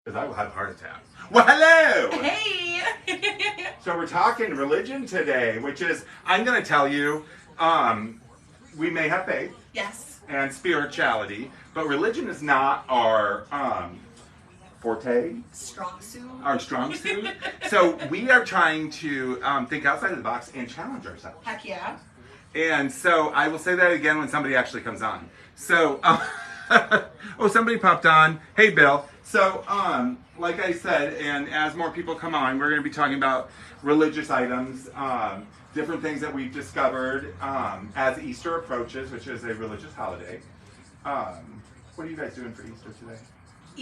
Because I will have a heart attack. Well, hello! Hey! So we're talking religion today, which is, I'm going to tell you, we may have faith. Yes. And spirituality, but religion is not our forte. Strong suit. Our strong suit. So we are trying to think outside of the box and challenge ourselves. Heck yeah. And so I will say that again when somebody actually comes on. So, oh, somebody popped on. Hey, Bill. So, like I said, and as more people come on, we're going to be talking about religious items, different things that we've discovered as Easter approaches, which is a religious holiday. What are you guys doing for Easter today?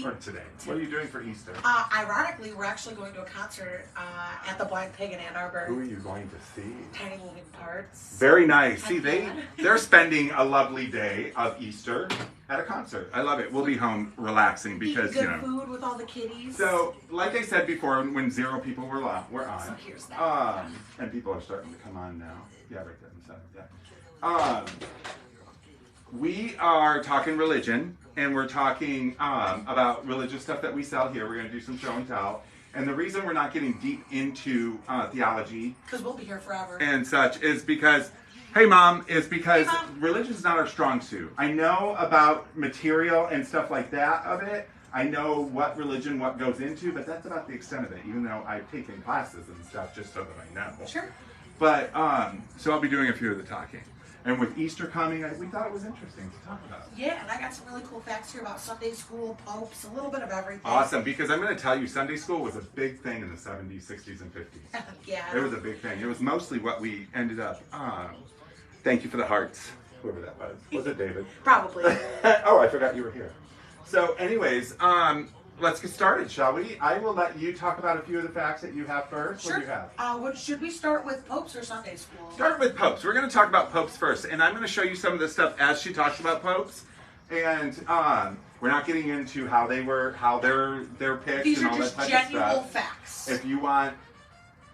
Or today? What are you doing for Easter? Ironically, we're actually going to a concert at the Blind Pig in Ann Arbor. Who are you going to see? Tiny Moving Parts. Very nice. See, they're spending a lovely day of Easter at a concert. I love it. We'll be home relaxing because, eating good food with all the kiddies. So, like I said before, when 0 people were on. So here's that. And people are starting to come on now. Yeah, right there. Yeah. We are talking religion, and we're talking about religious stuff that we sell here. We're going to do some show and tell. And the reason we're not getting deep into theology, because we'll be here forever, and such, is because, hey Mom, religion is not our strong suit. I know about material and stuff like that of it. I know what religion, what goes into, but that's about the extent of it, even though I've taken classes and stuff just so that I know. Sure. But, so I'll be doing a few of the talking. And with Easter coming, we thought it was interesting to talk about. Yeah, and I got some really cool facts here about Sunday school, popes, a little bit of everything. Awesome, because I'm going to tell you, Sunday school was a big thing in the 70s, 60s, and 50s. Yeah. It was a big thing. It was mostly what we ended up, thank you for the hearts, whoever that was. Was it David? Probably. Oh, I forgot you were here. So anyways, let's get started, shall we? I will let you talk about a few of the facts that you have first. Sure. What do you have? Should we start with popes or Sunday school? Start with popes. We're going to talk about popes first, and I'm going to show you some of the stuff as she talks about popes. And we're not getting into how they're picked These and are all just that type of genuine stuff. facts. If you want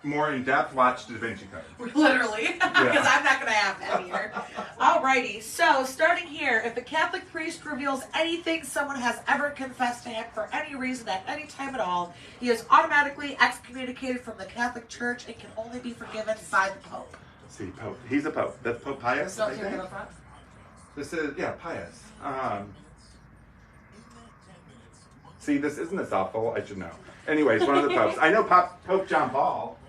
more in depth, watch Da Vinci Code. Literally, because I'm not going to have that here. Alrighty, so starting here, if a Catholic priest reveals anything someone has ever confessed to him for any reason at any time at all, he is automatically excommunicated from the Catholic Church and can only be forgiven by the Pope. See, Pope. He's a Pope. That's Pope Pius, I think. This is, Pius. See, this isn't a softball. I should know. Anyways, one of the popes. I know Pope John Paul.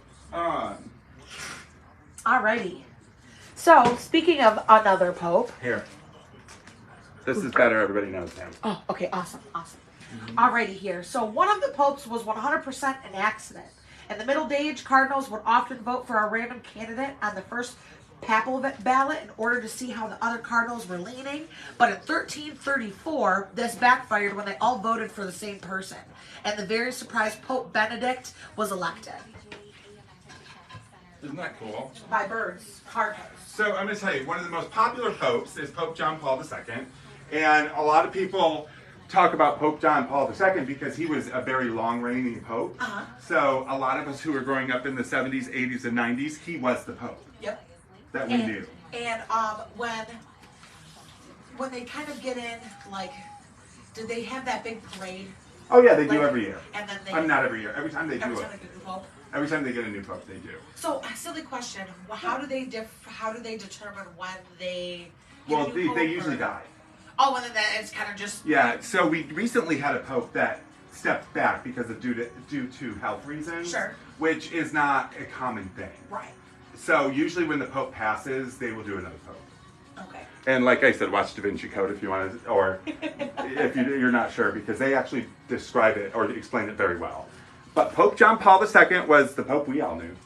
Alrighty. So, speaking of another pope. Here. This is better. Everybody knows him. Oh, okay. Awesome. Alrighty here. So, one of the popes was 100% an accident. In the Middle Age, cardinals would often vote for a random candidate on the first papal ballot in order to see how the other cardinals were leaning. But in 1334, this backfired when they all voted for the same person. And the very surprised Pope Benedict was elected. Isn't that cool? By birds. Hard nose. So I'm going to tell you, one of the most popular popes is Pope John Paul II. And a lot of people talk about Pope John Paul II because he was a very long-reigning pope. So a lot of us who were growing up in the 70s, 80s, and 90s, he was the pope. Yep. That we knew. And when they kind of get in, like, do they have that big parade? Oh yeah, they do every year. And then I'm not every year. Every time they do it. Every time they get a new pope? Every time they get a new pope, they do. So, a silly question. How do they determine when they Well, they usually die. Oh, and then it's kind of just... Yeah, so we recently had a pope that stepped back because of due to health reasons. Sure. Which is not a common thing. Right. So usually when the pope passes, they will do another pope. Okay. And like I said, watch Da Vinci Code if you want to, or if you're not sure, because they actually describe it or explain it very well. But Pope John Paul II was the pope we all knew.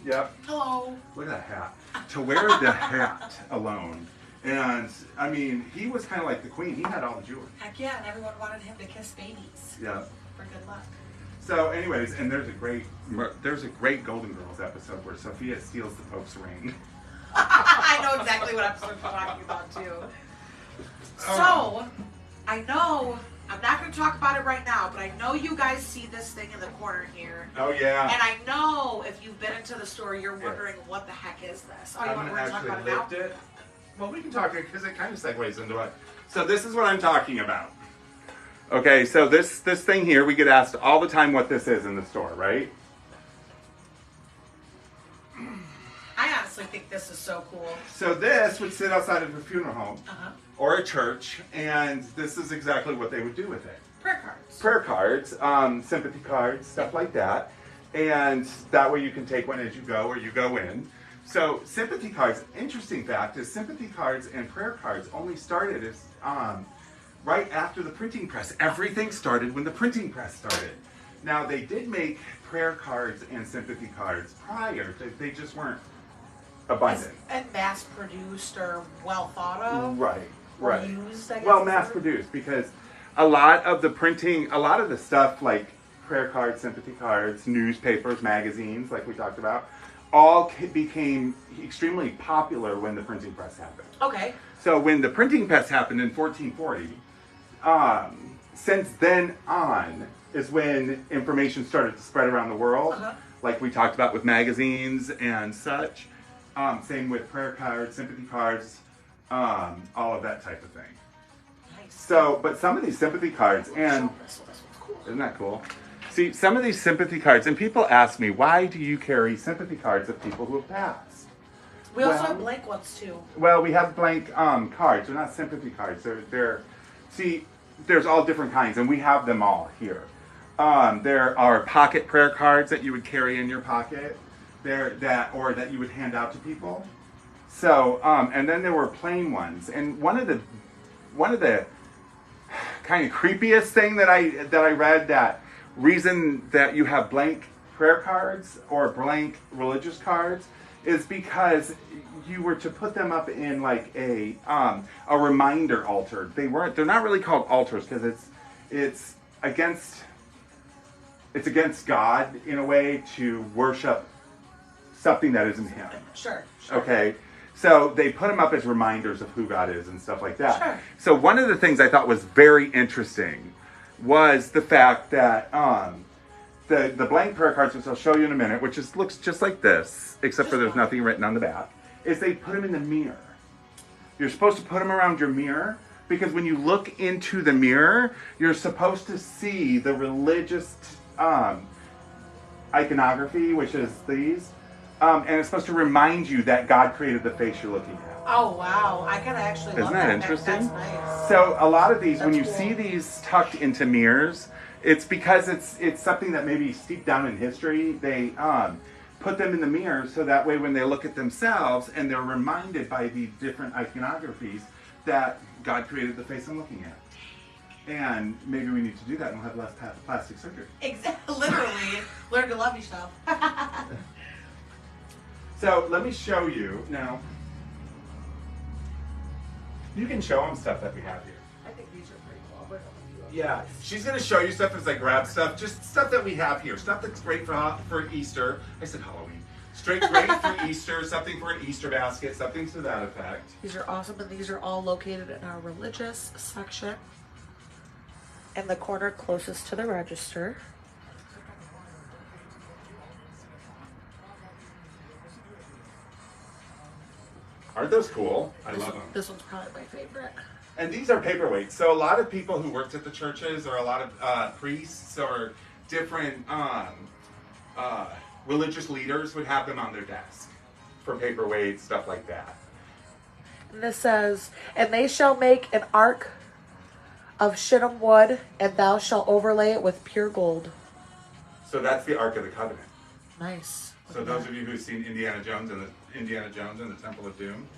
Yep. Hello. Look at that hat. To wear the hat alone. And, I mean, he was kind of like the queen. He had all the jewelry. Heck yeah, and everyone wanted him to kiss babies. Yeah. For good luck. So, anyways, and there's a great Golden Girls episode where Sophia steals the Pope's ring. I know exactly what episode you're talking about, too. So, I know, I'm not going to talk about it right now, but I know you guys see this thing in the corner here. Oh, yeah. And I know if you've been into the store, you're wondering what the heck is this. Oh, you want to talk about it now? It. Well, we can talk it because it kind of segues into it. So this is what I'm talking about. Okay, so this thing here, we get asked all the time what this is in the store, right? I honestly think this is so cool. So this would sit outside of a funeral home Uh-huh. or a church, and this is exactly what they would do with it. Prayer cards. Prayer cards, sympathy cards, stuff like that. And that way you can take one as you go or you go in. So sympathy cards, interesting fact is sympathy cards and prayer cards only started as right after the printing press. Everything started when the printing press started. Now they did make prayer cards and sympathy cards prior. They just weren't abundant. And mass produced or well thought of. Right, Or right. used, I guess. Well, mass produced because a lot of the printing, a lot of the stuff like prayer cards, sympathy cards, newspapers, magazines, like we talked about, all became extremely popular when the printing press happened. Okay. So when the printing press happened in 1440, since then on is when information started to spread around the world, Uh-huh. like we talked about with magazines and such. Same with prayer cards, sympathy cards, all of that type of thing. Nice. So, but some of these sympathy cards, and This one's cool. isn't that cool? See, some of these sympathy cards, and people ask me, why do you carry sympathy cards of people who have passed? We also Well- have blank ones too. Well, we have blank cards. They're not sympathy cards. See, there's all different kinds, and we have them all here. There are pocket prayer cards that you would carry in your pocket, that you would hand out to people. So, and then there were plain ones, and one of the kind of creepiest thing that I read, that reason that you have blank prayer cards or blank religious cards is because you were to put them up in like a reminder altar. They're not really called altars because it's against God in a way to worship something that isn't Him. Sure. Okay, so they put them up as reminders of who God is and stuff like that. Sure. So one of the things I thought was very interesting was the fact that the blank prayer cards, which I'll show you in a minute, which looks just like this, except for there's nothing written on the back, is they put them in the mirror. You're supposed to put them around your mirror because when you look into the mirror, you're supposed to see the religious iconography, which is these, and it's supposed to remind you that God created the face you're looking at. Oh wow! I kind of actually love Isn't that that. interesting? That's nice. So a lot of these, when That's you cool. see these tucked into mirrors, it's because it's something that maybe steeped down in history. They put them in the mirror so that way when they look at themselves and they're reminded by the different iconographies that God created the face I'm looking at. And maybe we need to do that and we'll have less plastic surgery. Exactly. Literally, learn to love yourself. So let me show you now. You can show them stuff that we have here. I think these are pretty cool. I'll bring them with you. Yeah, she's gonna show you stuff as I grab stuff, just stuff that we have here, stuff that's great for Easter. I said Halloween. Great for Easter, something for an Easter basket, something to that effect. These are awesome, and these are all located in our religious section in the corner closest to the register. Aren't those cool? I love them. This one's probably my favorite. And these are paperweights. So a lot of people who worked at the churches, or a lot of priests, or different religious leaders would have them on their desk for paperweights, stuff like that. And this says, "And they shall make an ark of shittim wood, and thou shalt overlay it with pure gold." So that's the Ark of the Covenant. Nice. So those of you who've seen Indiana Jones and the Temple of Doom,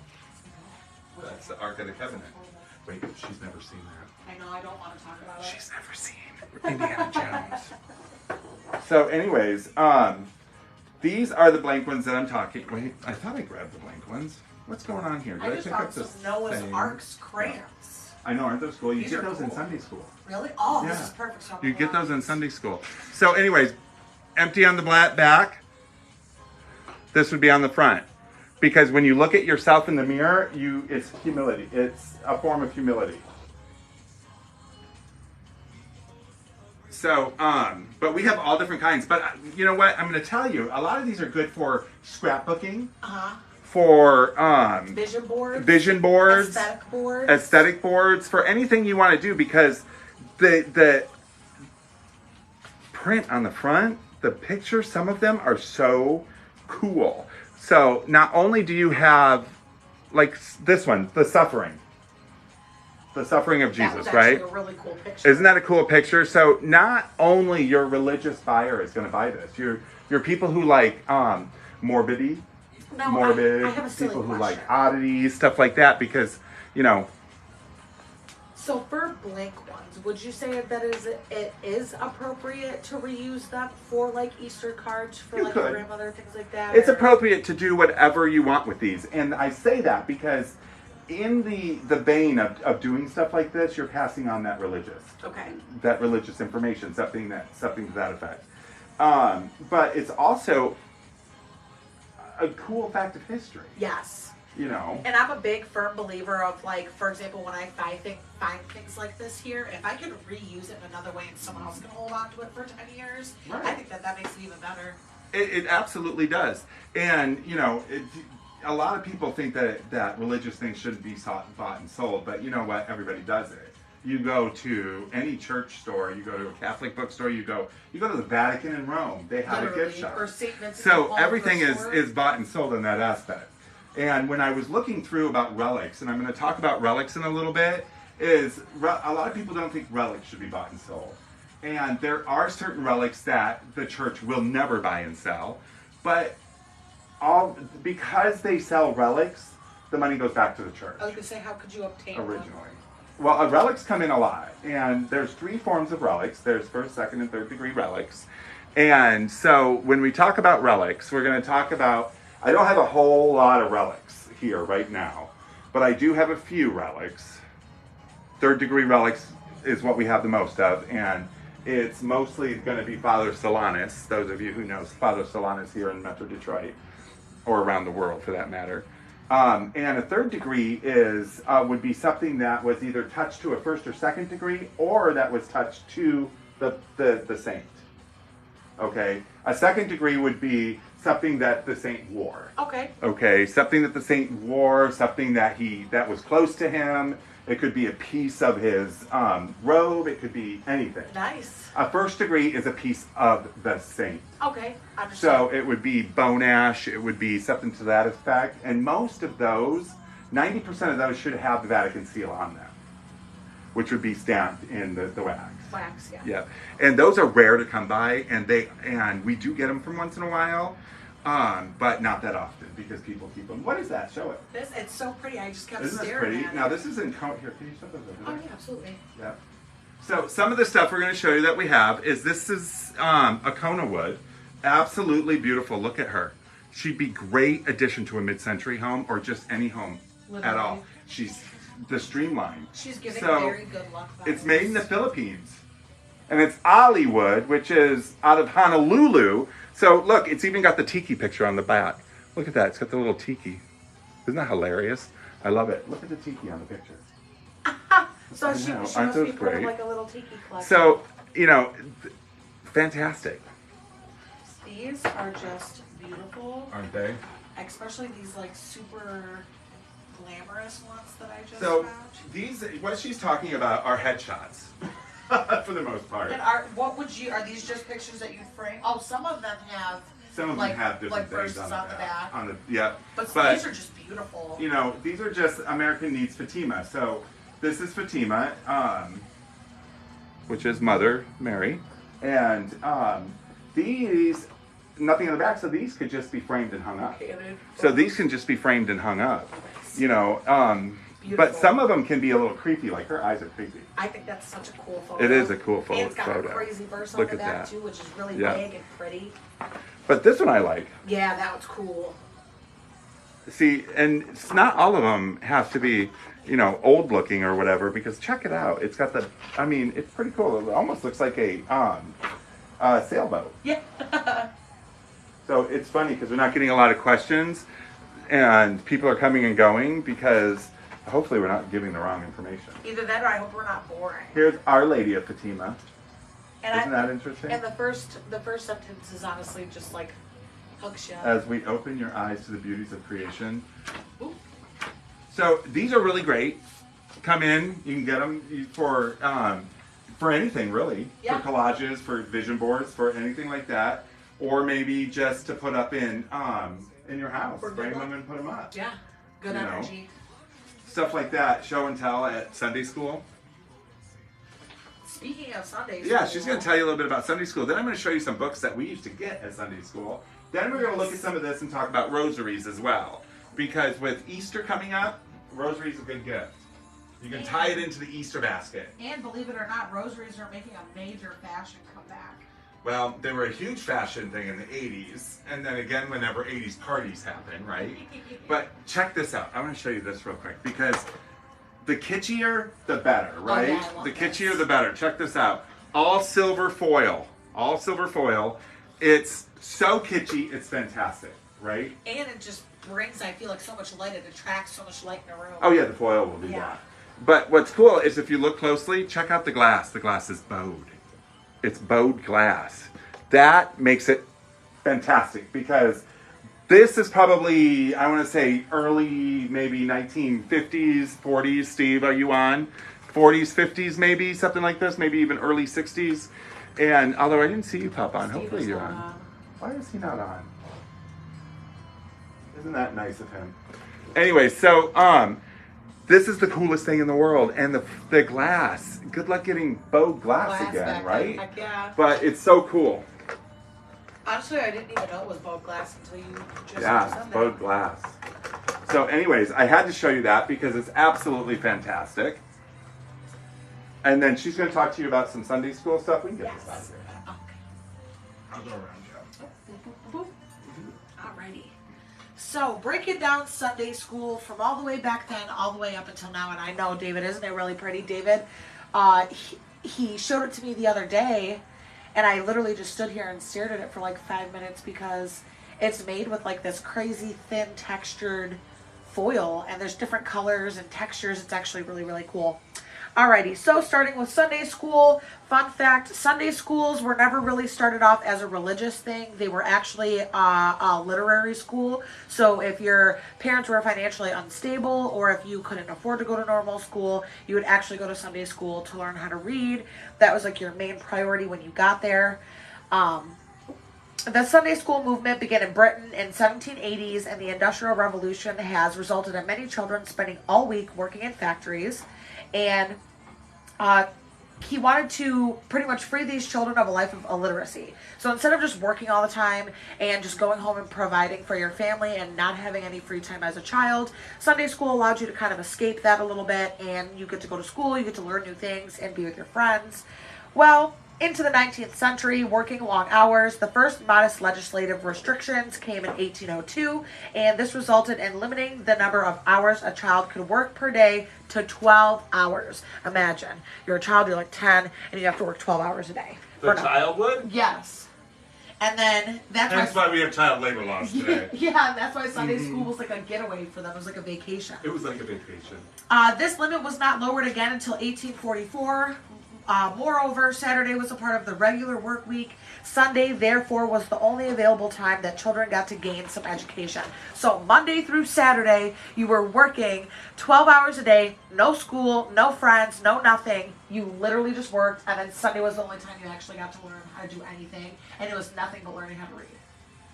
that's the Ark of the Covenant. Wait, she's never seen that. I know, I don't want to talk about it. She's never seen Indiana Jones. So, anyways, these are the blank ones that I'm talking. Wait, I thought I grabbed the blank ones. What's going on here? Did I just pick found up some this Noah's thing? Ark's crayons. I know, aren't those cool? You These get are those in cool. Sunday school. Really? Oh, this Yeah. is perfect. So You get those in Sunday school. So, anyways, empty on the back. This would be on the front. Because when you look at yourself in the mirror, it's humility. It's a form of humility. So, but we have all different kinds. But you know what? I'm going to tell you, a lot of these are good for scrapbooking, for vision boards, vision boards, aesthetic boards. aesthetic boards, for anything you want to do, because the print on the front, the pictures, some of them are so cool. So not only do you have like this one, the suffering of That Jesus, was right? actually a really cool picture. Isn't that a cool picture? So not only your religious buyer is going to buy this, your people who like morbid, I have a silly people who question. like oddities, stuff like that, because you know. So for blank ones, would you say that it is appropriate to reuse them for like Easter cards for You like could. your grandmother, things like that? It's or- appropriate to do whatever you want with these. And I say that because in the vein of doing stuff like this, you're passing on that religious information, something to that effect. But it's also a cool fact of history. Yes. You know. And I'm a big firm believer of like, for example, when I find things like this here, if I can reuse it in another way and someone else can hold on to it for 10 years, Right. I think that makes it even better. It absolutely does. And, you know, a lot of people think that religious things shouldn't be bought and sold, but you know what? Everybody does it. You go to any church store, you go to a Catholic bookstore, you go to the Vatican in Rome. They have a gift shop. Or St. Vincent de So Paul everything for is sure. bought and sold in that aspect. And when I was looking through about relics, and I'm going to talk about relics in a little bit, is a lot of people don't think relics should be bought and sold. And there are certain relics that the church will never buy and sell, but because they sell relics, the money goes back to the church. I was going to say, how could you obtain Originally. one? Well, relics come in a lot, and there's 3 forms of relics. There's first, second, and third degree relics. And so when we talk about relics, we're going to talk about, I don't have a whole lot of relics here right now, but I do have a few relics. Third degree relics is what we have the most of, and it's mostly going to be Father Solanus, those of you who know Father Solanus here in Metro Detroit, or around the world for that matter. And a third degree would be something that was either touched to a first or second degree, or that was touched to the saint. Okay? A second degree would be something that the saint wore. Okay. Okay, something that the saint wore, something that was close to him. It could be a piece of his robe. It could be anything. Nice. A first degree is a piece of the saint. Okay. Understand. So it would be bone ash. It would be something to that effect. And most of those, 90% of those should have the Vatican seal on them, which would be stamped in the wax. Wax, yeah. Yeah, and those are rare to come by, and we do get them from once in a while, but not that often because people keep them. What is that? Show it. It's so pretty. I just kept Isn't this staring pretty? at Now it. this is in cone here. Can you show those over Oh there? yeah, absolutely. Yeah. So some of the stuff we're going to show you that we have is this is a Kona wood, absolutely beautiful. Look at her. She'd be great addition to a mid-century home or just any home at all. Literally. She's the streamline. She's giving So, very good luck. It's vibes. made in the Philippines. And it's Hollywood, which is out of Honolulu. So look, it's even got the tiki picture on the back. Look at that. It's got the little tiki. Isn't that hilarious? I love it. Look at the tiki on the picture. So I she know. must Aren't be those part of great? like a little tiki collection. So, you know, fantastic. These are just beautiful. Aren't they? Especially these like super glamorous ones that I just So found. these, what she's talking about are headshots. For the most part. And are these just pictures that you frame? Oh, some of them have Some of like, them have different like things verses on the back. back. Yeah. But these are just beautiful. You know, these are just American Needs Fatima. So this is Fatima, which is Mother Mary, and these nothing on the back. So these could just be framed and hung up. So these can just be framed and hung up. You know, but Beautiful. some of them can be a little creepy. Like her eyes are creepy. I think that's such a cool photo. It is a cool And photo. it's got a crazy verse on Look the at back that. too, which is really Yeah. big and pretty. But this one I like. Yeah, that was cool. See, and it's not all of them have to be, you know, old looking or whatever, because check it out. It's got I mean, it's pretty cool. It almost looks like a sailboat. Yeah. So it's funny because we're not getting a lot of questions and people are coming and going because hopefully we're not giving the wrong information. Either that or I hope we're not boring. Here's Our Lady of Fatima. And Isn't that interesting? And the first sentence is honestly just like hooks you up. As we open your eyes to the beauties of creation. Ooh. So these are really great. Come in, you can get them for for anything really, Yeah. for collages, for vision boards, for anything like that, or maybe just to put up in your house, For good frame luck. them and put them up. Yeah. Good You know. energy. Stuff like that, show and tell at Sunday school. Speaking of Sundays. Yeah, she's going to tell you a little bit about Sunday school. Then I'm going to show you some books that we used to get at Sunday school. Then we're going to look at some of this and talk about rosaries as well. Because with Easter coming up, rosaries a good gift. You can tie it into the Easter basket. And believe it or not, rosaries are making a major fashion comeback. Well, they were a huge fashion thing in the 80s. And then again, whenever 80s parties happen, right? But check this out. I want to show you this real quick. Because the kitschier, the better, right? yeah, I love The this. kitschier, the better. Check this out. All silver foil. All silver foil. It's so kitschy, it's fantastic, right? And it just brings, I feel like, so much light. It attracts so much light in the room. Oh yeah, the foil will do Yeah. that. But what's cool is if you look closely, check out the glass. The glass is bowed. It's bowed glass. That makes it fantastic because this is probably, I want to say, early maybe 1950s, 40s. Steve, are you on? 40s, 50s maybe, something like this, maybe even early 60s. And although I didn't see you pop on, Steve hopefully is you're not on. on. Why is he not on? Isn't that nice of him? Anyway, so this is the coolest thing in the world, and the glass. Good luck getting bowed glass Glass again, back right? then, heck yeah. But it's so cool. Honestly, I didn't even know it was bowed glass until you just Yeah, said that. bowed glass. So, anyways, I had to show you that because it's absolutely fantastic. And then she's going to talk to you about some Sunday school stuff. We can get this out of Yes. here. Okay. I'll go around you. Boop, boop, boop. Alrighty. So, breaking down Sunday school from all the way back then, all the way up until now. And I know, David, isn't it really pretty? David, he showed it to me the other day, and I literally just stood here and stared at it for like 5 minutes because it's made with like this crazy thin textured foil, and there's different colors and textures. It's actually really, really cool. Alrighty, so starting with Sunday school, fun fact, Sunday schools were never really started off as a religious thing. They were actually a literary school. So if your parents were financially unstable or if you couldn't afford to go to normal school, you would actually go to Sunday school to learn how to read. That was like your main priority when you got there. The Sunday school movement began in Britain in 1780s, and the Industrial Revolution has resulted in many children spending all week working in factories. And he wanted to pretty much free these children of a life of illiteracy. So instead of just working all the time and just going home and providing for your family and not having any free time as a child, Sunday school allowed you to kind of escape that a little bit, and you get to go to school, you get to learn new things and be with your friends. Well, into the 19th century, working long hours, the first modest legislative restrictions came in 1802, and this resulted in limiting the number of hours a child could work per day to 12 hours. Imagine, you're a child, you're like 10, and you have to work 12 hours a day. The child would? Yes. And then that's That's why we have child labor laws today. yeah, and that's why Sunday school was like a getaway for them. It was like a vacation. It was like a vacation. This limit was not lowered again until 1844. Moreover, Saturday was a part of the regular work week. Sunday, therefore, was the only available time that children got to gain some education. So Monday through Saturday, you were working 12 hours a day, no school, no friends, no nothing. You literally just worked, and then Sunday was the only time you actually got to learn how to do anything, and it was nothing but learning how to read.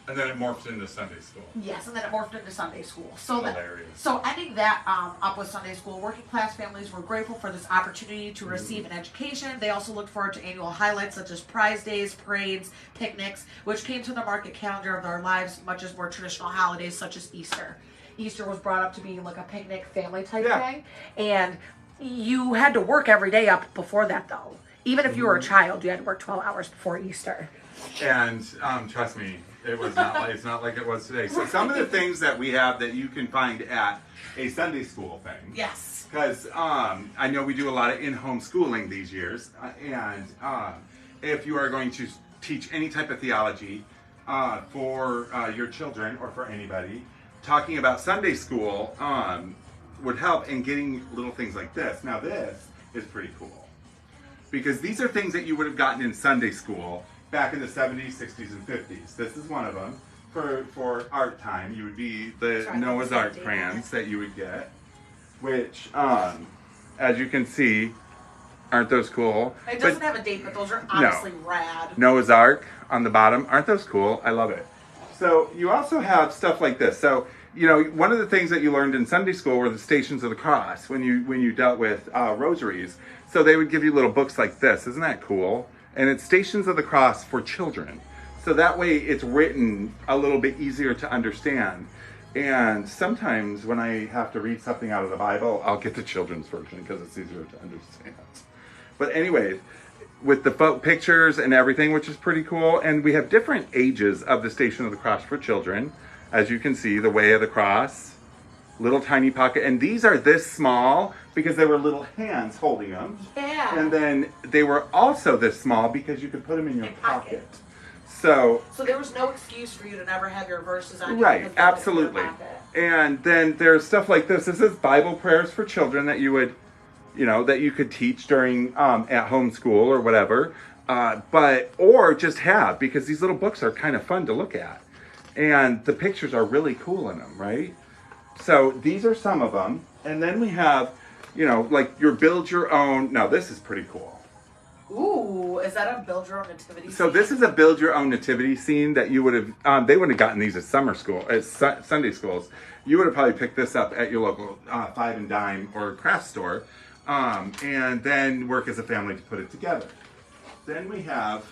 And then it morphed into Sunday school. Yes, and then it morphed into Sunday school. So Hilarious. so ending that up with Sunday school, working class families were grateful for this opportunity to receive an education. They also looked forward to annual highlights such as prize days, parades, picnics, which came to the market calendar of their lives, much as more traditional holidays such as Easter. Easter was brought up to be like a picnic family type thing, and you had to work every day up before that though. Even if you were a child, you had to work 12 hours before Easter. And trust me, it was not like, it's not like it was today. So some of the things that we have that you can find at a Sunday school thing. Yes. Because I know we do a lot of in-home schooling these years. And if you are going to teach any type of theology for your children or for anybody, talking about Sunday school would help in getting little things like this. Now this is pretty cool. Because these are things that you would have gotten in Sunday school back in the 70s, 60s, and 50s. This is one of them. For art time, you would be the Sorry, Noah's that's Ark updated. crayons that you would get, which, as you can see, Aren't those cool? It doesn't have a date, but those are honestly rad. Noah's Ark on the bottom. Aren't those cool? I love it. So you also have stuff like this. So, you know, one of the things that you learned in Sunday school were the Stations of the Cross when you dealt with rosaries. So they would give you little books like this. Isn't that cool? And it's Stations of the Cross for children. So that way it's written a little bit easier to understand. And sometimes when I have to read something out of the Bible, I'll get the children's version because it's easier to understand. But anyways, with the pictures and everything, which is pretty cool. And we have different ages of the Station of the Cross for children. As you can see, the Way of the Cross, little tiny pocket. And these are this small because they were little hands holding them. Yeah. And then they were also this small because you could put them in your pocket. So there was no excuse for you to never have your verses on you. Right, absolutely. And then there's stuff like this. This is Bible prayers for children that you would, that you could teach during at home school or whatever, or just have, because these little books are kind of fun to look at, and the pictures are really cool in them, right? So these are some of them, and then we have, like your build your own. Now this is pretty cool. Ooh, is that a build your own nativity? So this is a build your own nativity scene that you would have. They wouldn't have gotten these at summer school, at Sunday schools. You would have probably picked this up at your local Five and Dime or craft store. And then work as a family to put it together. Then we have,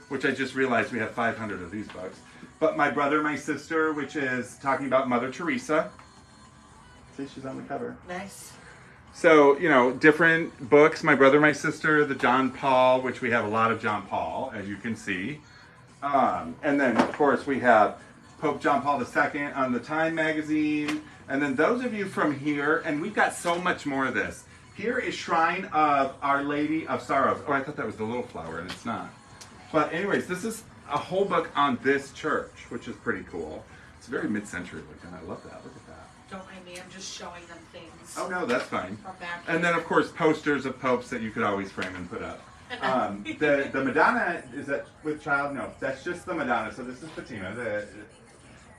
which I just realized we have 500 of these books, but My Brother, My Sister, which is talking about Mother Teresa. See, she's on the cover. Nice. So, different books, My Brother, My Sister, the John Paul, which we have a lot of John Paul, as you can see. And then, of course, we have Pope John Paul II on the Time magazine. And then those of you from here, and we've got so much more of this. Here is Shrine of Our Lady of Sorrows. Oh, I thought that was the little flower, and it's not. But anyways, this is a whole book on this church, which is pretty cool. It's very mid-century looking. I love that. Look at that. Don't mind me. I'm just showing them things. Oh, no, that's fine. From back And then, of course, posters of popes that you could always frame and put up. The Madonna, is that with child? No, that's just the Madonna. So this is Fatima.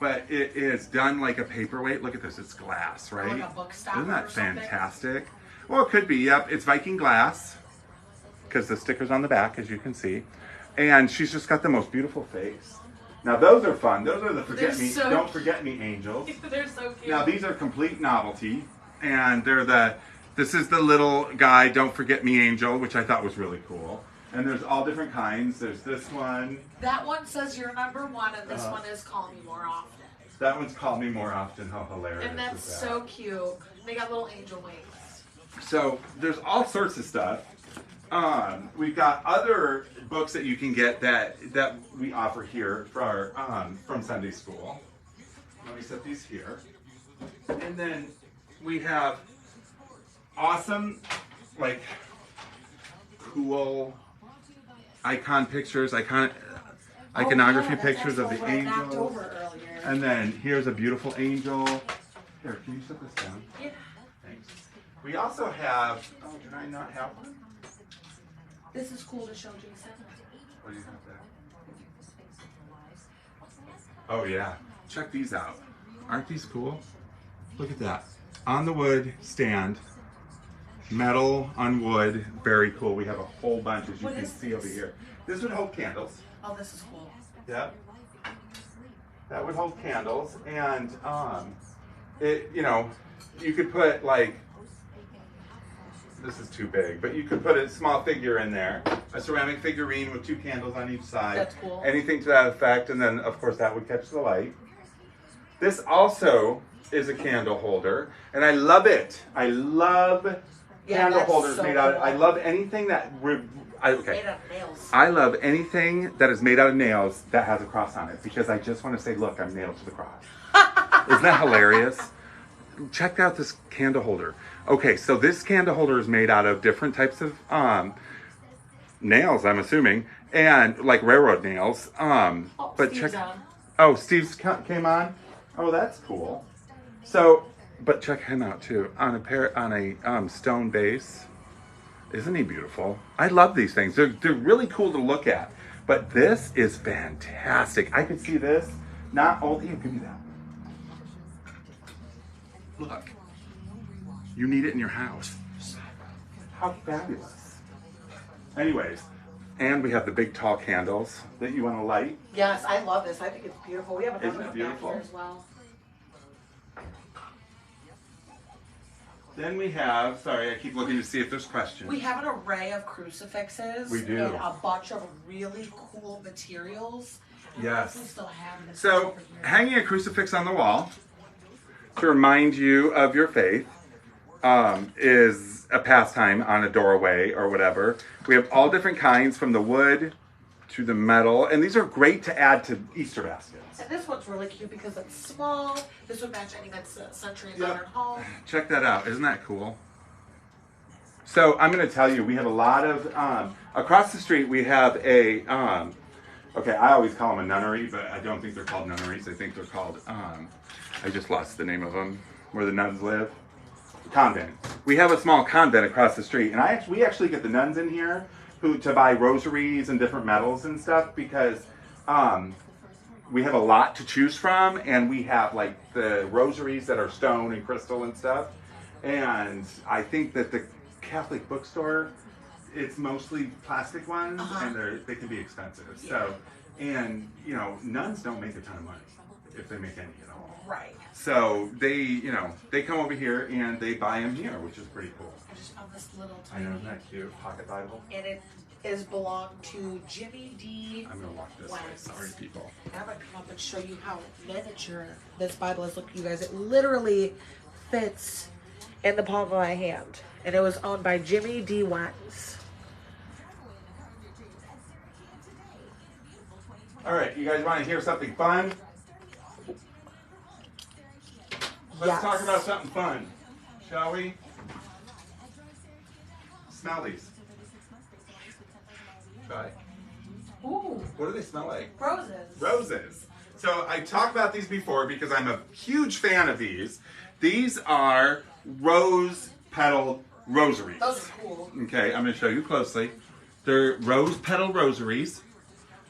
But it is done like a paperweight. Look at this. It's glass, right? Like a book stopper. Isn't that or something? fantastic? Well, it could be. Yep. It's Viking glass because the sticker's on the back, as you can see. And she's just got the most beautiful face. Now, those are fun. Those are the Don't Forget Me angels. They're so cute. Now, these are complete novelty. And this is the little guy, Don't Forget Me angel, which I thought was really cool. And there's all different kinds. There's this one. That one says you're number one, and this one is Call Me More Often. That one's Call Me More Often. How hilarious And that's is that? so cute. They got little angel wings. So there's all sorts of stuff. We've got other books that you can get that we offer here for from Sunday school. Let me set these here. And then we have awesome, like, cool iconography pictures of the angels. And then here's a beautiful angel. Here, can you set this down? Yeah. Thanks. We also have, did I not have one? This is cool to show Jason. What do you have there? Oh yeah, check these out. Aren't these cool? Look at that. On the wood stand, metal on wood, very cool. We have a whole bunch, as you can see over here. This would hold candles. Oh, this is cool. Yep. That would hold candles, and you could put, like, this is too big, but you could put a small figure in there, a ceramic figurine with 2 candles on each side. That's cool. Anything to that effect, and then of course that would catch the light. This also is a candle holder, and I love it. I love candle holders so made out. Cool. I love anything that. Made out of nails. I love anything that is made out of nails that has a cross on it, because I just want to say, look, I'm nailed to the cross. Isn't that hilarious? Check out this candle holder. Okay, so this candle holder is made out of different types of nails, I'm assuming, and like railroad nails. But Steve's on. Oh, Steve's came on. Oh, that's cool. So, but check him out too on a stone base. Isn't he beautiful? I love these things. They're really cool to look at. But this is fantastic. I could see this. Not only give me that. Look. You need it in your house. How fabulous. Anyways, and we have the big tall candles that you want to light. Yes, I love this. I think it's beautiful. We have another Isn't it one back beautiful? here as well. Then we have, sorry, I keep looking to see if there's questions. We have an array of crucifixes. We do. And a bunch of really cool materials. I don't know if Yes. we still have this So, over here. hanging a crucifix on the wall to remind you of your faith is a pastime on a doorway or whatever. We have all different kinds, from the wood to the metal, and these are great to add to Easter baskets. And this one's really cute because it's small. This would match any mid-century Yep. modern home. Check that out. Isn't that cool? So I'm going to tell you, we have a lot of, across the street we have a, okay, I always call them a nunnery, but I don't think they're called nunneries. I think they're called, I just lost the name of them, where the nuns live. Convent. We have a small convent across the street, and we actually get the nuns in here to buy rosaries and different medals and stuff, because we have a lot to choose from, and we have like the rosaries that are stone and crystal and stuff. And I think that the Catholic bookstore, it's mostly plastic ones, and they can be expensive. So, and you know, nuns don't make a ton of money, if they make any at all. Right. So they come over here and they buy them here, which is pretty cool. I just found this little I tiny. know, isn't that cute? Pocket Bible. And it is belonged to Jimmy D. I'm gonna walk this way. Wax. Sorry, people. And I'm gonna come up and show you how miniature this Bible is. Look, you guys, it literally fits in the palm of my hand. And it was owned by Jimmy D. Wax. All right, you guys want to hear something fun? Let's Yes. talk about something fun, shall we? Smell these. Try. Ooh, What do they smell like? roses. Roses. So I talked about these before because I'm a huge fan of these. These are rose petal rosaries. Those are cool. Okay, I'm going to show you closely. They're rose petal rosaries.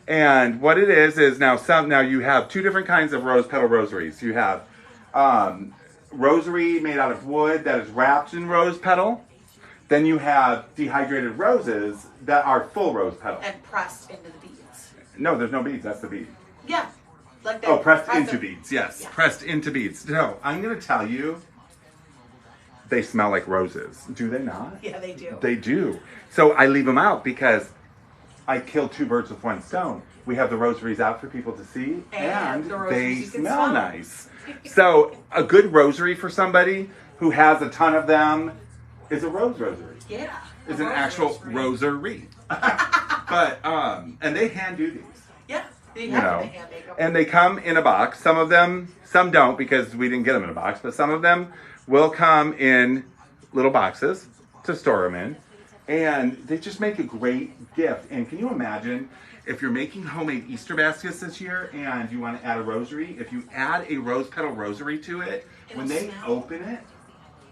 And what it is now you have two different kinds of rose petal rosaries. You have rosary made out of wood that is wrapped in rose petal. Then you have dehydrated roses that are full rose petal. And pressed into the beads. No, there's no beads. That's the bead. Yeah. Like that. Oh, pressed press into it. beads. Yes, Yeah. pressed into beads. No, I'm going to tell you, they smell like roses. Do they not? Yeah, they do. They do. So I leave them out because I kill two birds with one stone. We have the rosaries out for people to see, and the rosaries they you can smell smell. nice. So a good rosary for somebody who has a ton of them is a rosary. Yeah. Is a an rosary actual is great. rosary. But and they hand do these. Yeah. You You have know, to hand make 'em. and they come in a box. Some don't because we didn't get them in a box, but some of them will come in little boxes to store them in, and they just make a great gift. And can you imagine if you're making homemade Easter baskets this year and you want to add a rosary? If you add a rose petal rosary to it, when It'll they smell. open it,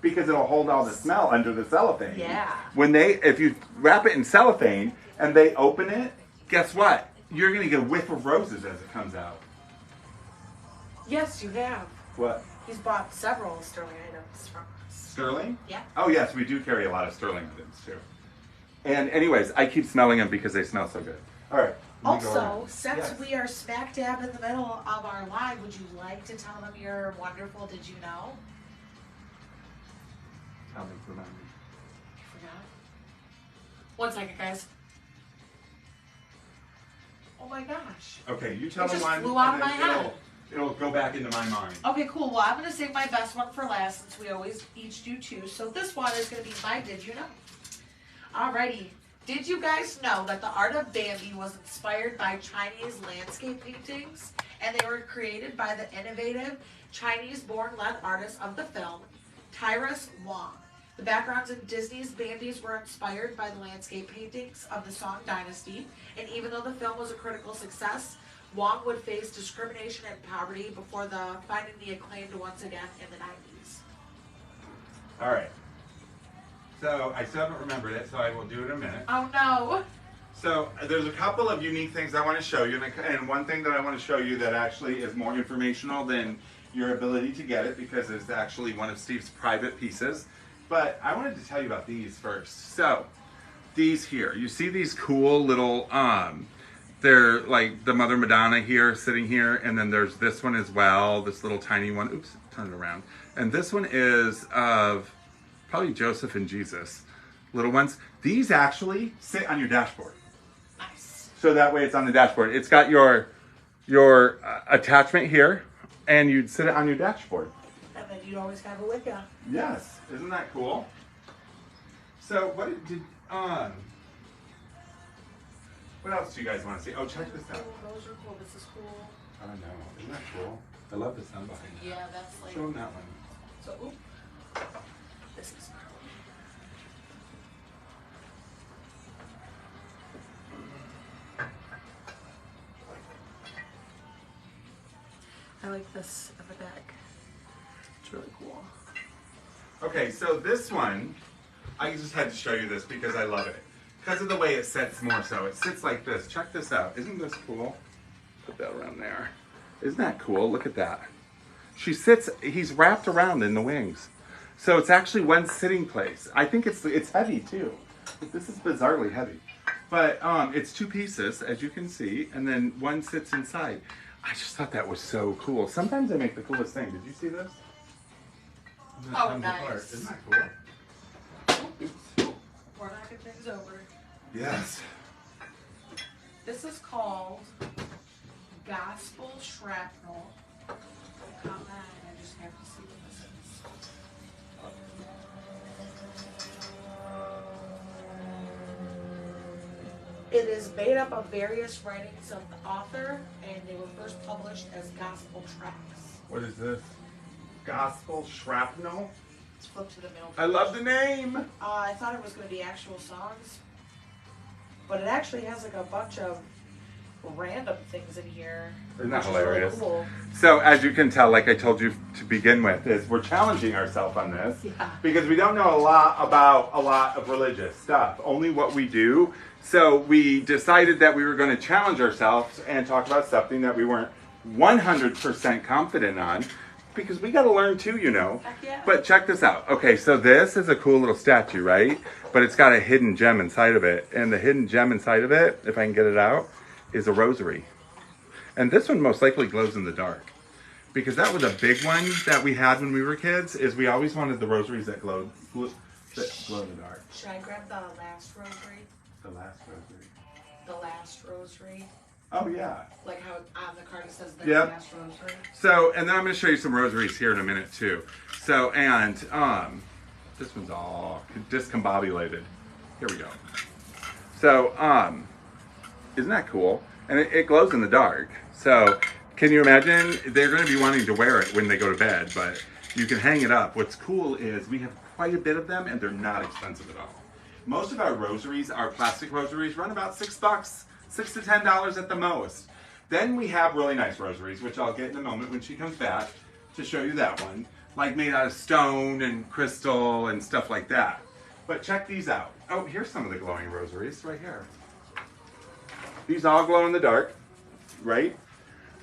because it'll hold all the smell under the cellophane. Yeah. If you wrap it in cellophane and they open it, guess what? You're gonna get a whiff of roses as it comes out. Yes, you have. What? He's bought several sterling items from us. Sterling? Yeah. Oh yes, we do carry a lot of sterling items too. And anyways, I keep smelling them because they smell so good. All right. let me go Also, around. since Yes. we are smack dab in the middle of our live, would you like to tell them your wonderful did you know? Tell me, remind me. I forgot. 1 second, guys. Oh my gosh. Okay, you tell It me just one. flew out and of then my head. It'll go back into my mind. Okay, cool. Well, I'm going to save my best one for last since we always each do two. So this one is going to be my Did You Know? Alrighty. Did you guys know that the art of Bambi was inspired by Chinese landscape paintings? And they were created by the innovative Chinese-born lead artist of the film, Tyrus Wong. The backgrounds in Disney's Bambi's were inspired by the landscape paintings of the Song Dynasty. And even though the film was a critical success, Wong would face discrimination and poverty before finding the acclaimed once again in the 90s. All right. So I still haven't remembered it, so I will do it in a minute. Oh no! So there's a couple of unique things I want to show you, and one thing that I want to show you that actually is more informational than your ability to get it, because it's actually one of Steve's private pieces, But I wanted to tell you about these first. So, these here, you see these cool little, they're like the Mother Madonna here, sitting here, and then there's this one as well, this little tiny one. Oops, turn it around. And this one is of probably Joseph and Jesus, little ones. These actually sit on your dashboard. Nice. So that way it's on the dashboard. It's got your attachment here, and you'd sit it on your dashboard. And then you'd always have it with you. Yes, isn't that cool? So what else do you guys want to see? Oh, check this out. Those are cool. This is cool. I know, isn't that cool? I love the sun behind it. Yeah, that's like. Show them that one. So, oop. This is. I like this in the back. It's really cool. Okay, so this one, I just had to show you this because I love it. Because of the way it sits more so. It sits like this. Check this out. Isn't this cool? Put that around there. Isn't that cool? Look at that. She sits, he's wrapped around in the wings. So it's actually one sitting place. I think it's heavy too. This is bizarrely heavy. But it's two pieces, as you can see, and then one sits inside. I just thought that was so cool. Sometimes I make the coolest thing. Did you see this? And then it Oh, comes nice. apart. Isn't that cool? Oops. We're knocking things over. Yes. This is called Gospel Shrapnel. Come on, I just have to see what this is. It is made up of various writings of the author, and they were first published as gospel tracts. What is this? Gospel Shrapnel? Let's flip to the middle. I love the name. I thought it was going to be actual songs, but it actually has like a bunch of random things in here. Isn't that which is really hilarious? cool. So as you can tell, like I told you to begin with, is we're challenging ourselves on this Yeah. because we don't know a lot about a lot of religious stuff, only what we do. So we decided that we were going to challenge ourselves and talk about something that we weren't 100% confident on because we got to learn too, you know. Heck yeah. But check this out. Okay, so this is a cool little statue, right? But it's got a hidden gem inside of it. And the hidden gem inside of it, if I can get it out, is a rosary. And this one most likely glows in the dark. Because that was a big one that we had when we were kids, is we always wanted the rosaries that glow in the dark. Should I grab the last rosary? The last rosary. The last rosary? Oh, yeah. Like how on the card it says the Yep. last rosary? So, and then I'm going to show you some rosaries here in a minute, too. So, and this one's all discombobulated. Here we go. So, isn't that cool? And it glows in the dark. So, can you imagine? They're going to be wanting to wear it when they go to bed, but you can hang it up. What's cool is we have quite a bit of them, and they're not expensive at all. Most of our rosaries, our plastic rosaries, run about $6, $6 to $10 at the most. Then we have really nice rosaries, which I'll get in a moment when she comes back to show you that one, like made out of stone and crystal and stuff like that. But check these out. Oh, here's some of the glowing rosaries right here. These all glow in the dark, right?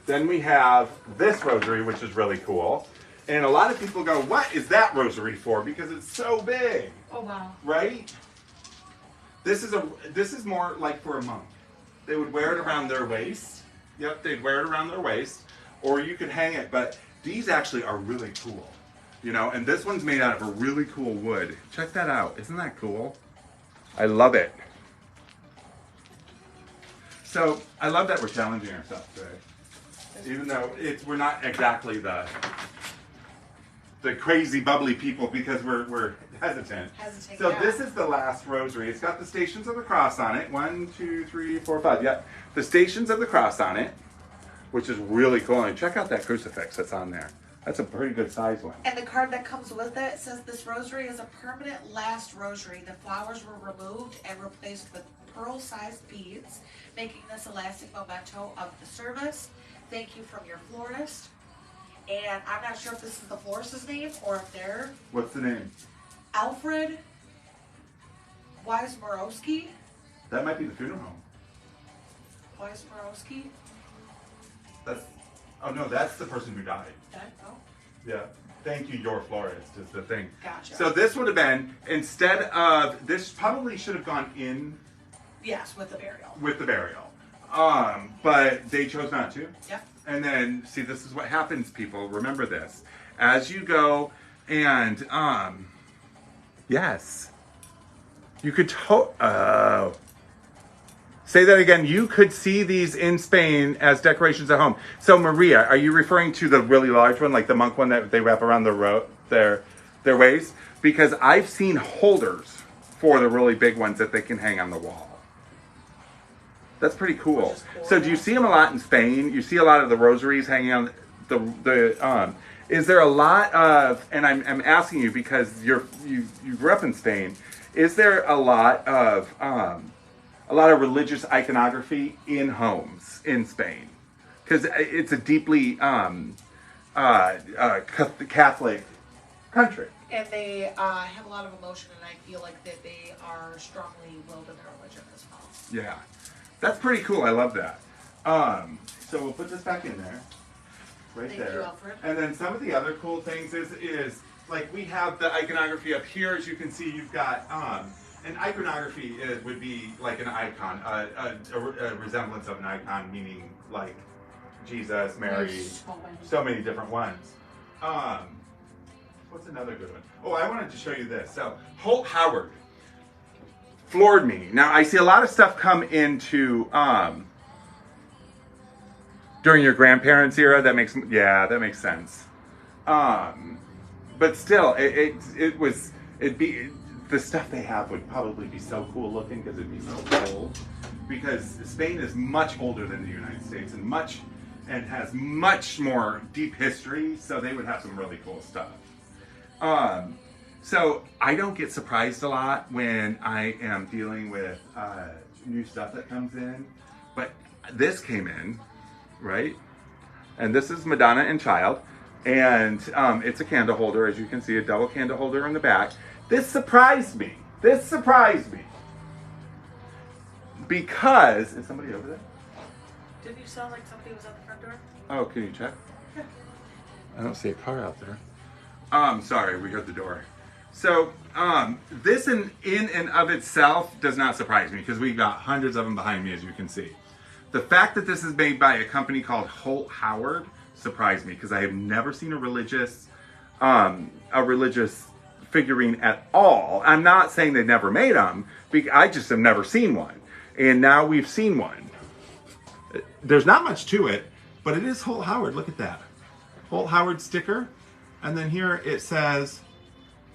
Then we have this rosary, which is really cool. And a lot of people go, what is that rosary for? Because it's so big, Oh, wow. right? This is more like for a monk. They would wear it around their waist. Yep, they'd wear it around their waist. Or you could hang it, but these actually are really cool. You know, and this one's made out of a really cool wood. Check that out. Isn't that cool? I love it. So I love that we're challenging ourselves today. Even though we're not exactly the crazy bubbly people because we're hesitant. So yeah. this is the last rosary. It's got the Stations of the Cross on it. 1, 2, 3, 4, 5. Yep. The Stations of the Cross on it, which is really cool. And check out that crucifix that's on there. That's a pretty good size one. And the card that comes with it says this rosary is a permanent last rosary. The flowers were removed and replaced with pearl-sized beads, making this a lasting memento of the service. Thank you from your florist. And I'm not sure if this is the florist's name or if they're What's the name? Alfred Wiesmorowski. That might be the funeral home. Wiesmorowski. Oh no, that's the person who died. Oh. Yeah. Thank you, your florist is the thing. Gotcha. So this would have been, instead of, this probably should have gone in Yes, with the burial. with the burial. But they chose not to. Yep. And then, see, this is what happens, people. Remember this. As you go and, yes. You could, say that again. You could see these in Spain as decorations at home. So, Maria, are you referring to the really large one, like the monk one that they wrap around their waist? Because I've seen holders for the really big ones that they can hang on the wall. That's pretty cool. So, do you see them a lot in Spain? You see a lot of the rosaries hanging on the. Is there a lot of? And I'm asking you because you grew up in Spain. Is there a lot of religious iconography in homes in Spain? Because it's a deeply Catholic country. And they have a lot of emotion, and I feel like that they are strongly willed in their religion as well. Yeah, that's pretty cool. I love that. So we'll put this back in there, right Thank there. you, Alfred. And then some of the other cool things is like we have the iconography up here. As you can see, you've got an iconography would be like an icon, a resemblance of an icon, meaning like Jesus, Mary, so many different ones. What's another good one? Oh, I wanted to show you this. So Holt Howard floored me. Now I see a lot of stuff come into during your grandparents' era. That makes sense. But still, the stuff they have would probably be so cool looking because it'd be so old. Because Spain is much older than the United States and has much more deep history. So they would have some really cool stuff. So I don't get surprised a lot when I am dealing with new stuff that comes in, but this came in, right? And this is Madonna and Child, and it's a candle holder, as you can see, a double candle holder in the back. This surprised me. Because, is somebody over there? Didn't you sound like somebody was at the front door? Oh, can you check? Yeah. I don't see a car out there. Sorry, we heard the door. So, this in and of itself does not surprise me because we got hundreds of them behind me, as you can see. The fact that this is made by a company called Holt Howard surprised me because I have never seen a religious figurine at all. I'm not saying they never made them, I just have never seen one. And now we've seen one. There's not much to it, but it is Holt Howard. Look at that. Holt Howard sticker. And then here it says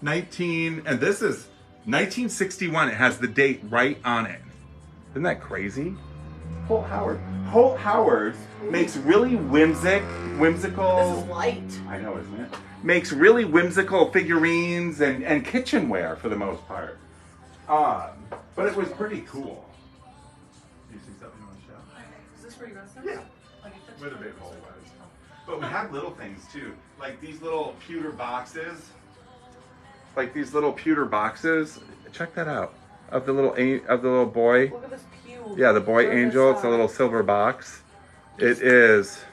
and this is 1961. It has the date right on it. Isn't that crazy? Holt Howard. Holt Howard makes really whimsical. This is light. I know, isn't it? Makes really whimsical figurines and kitchenware for the most part. But it was pretty cool. Do you see something you want to show? Okay. Is this where you rest them? Yeah. Where the big hole was. But we have little things too, like these little pewter boxes. Check that out. Of the little boy. Look at this pew. Yeah, the boy angel. It's a little silver box. It is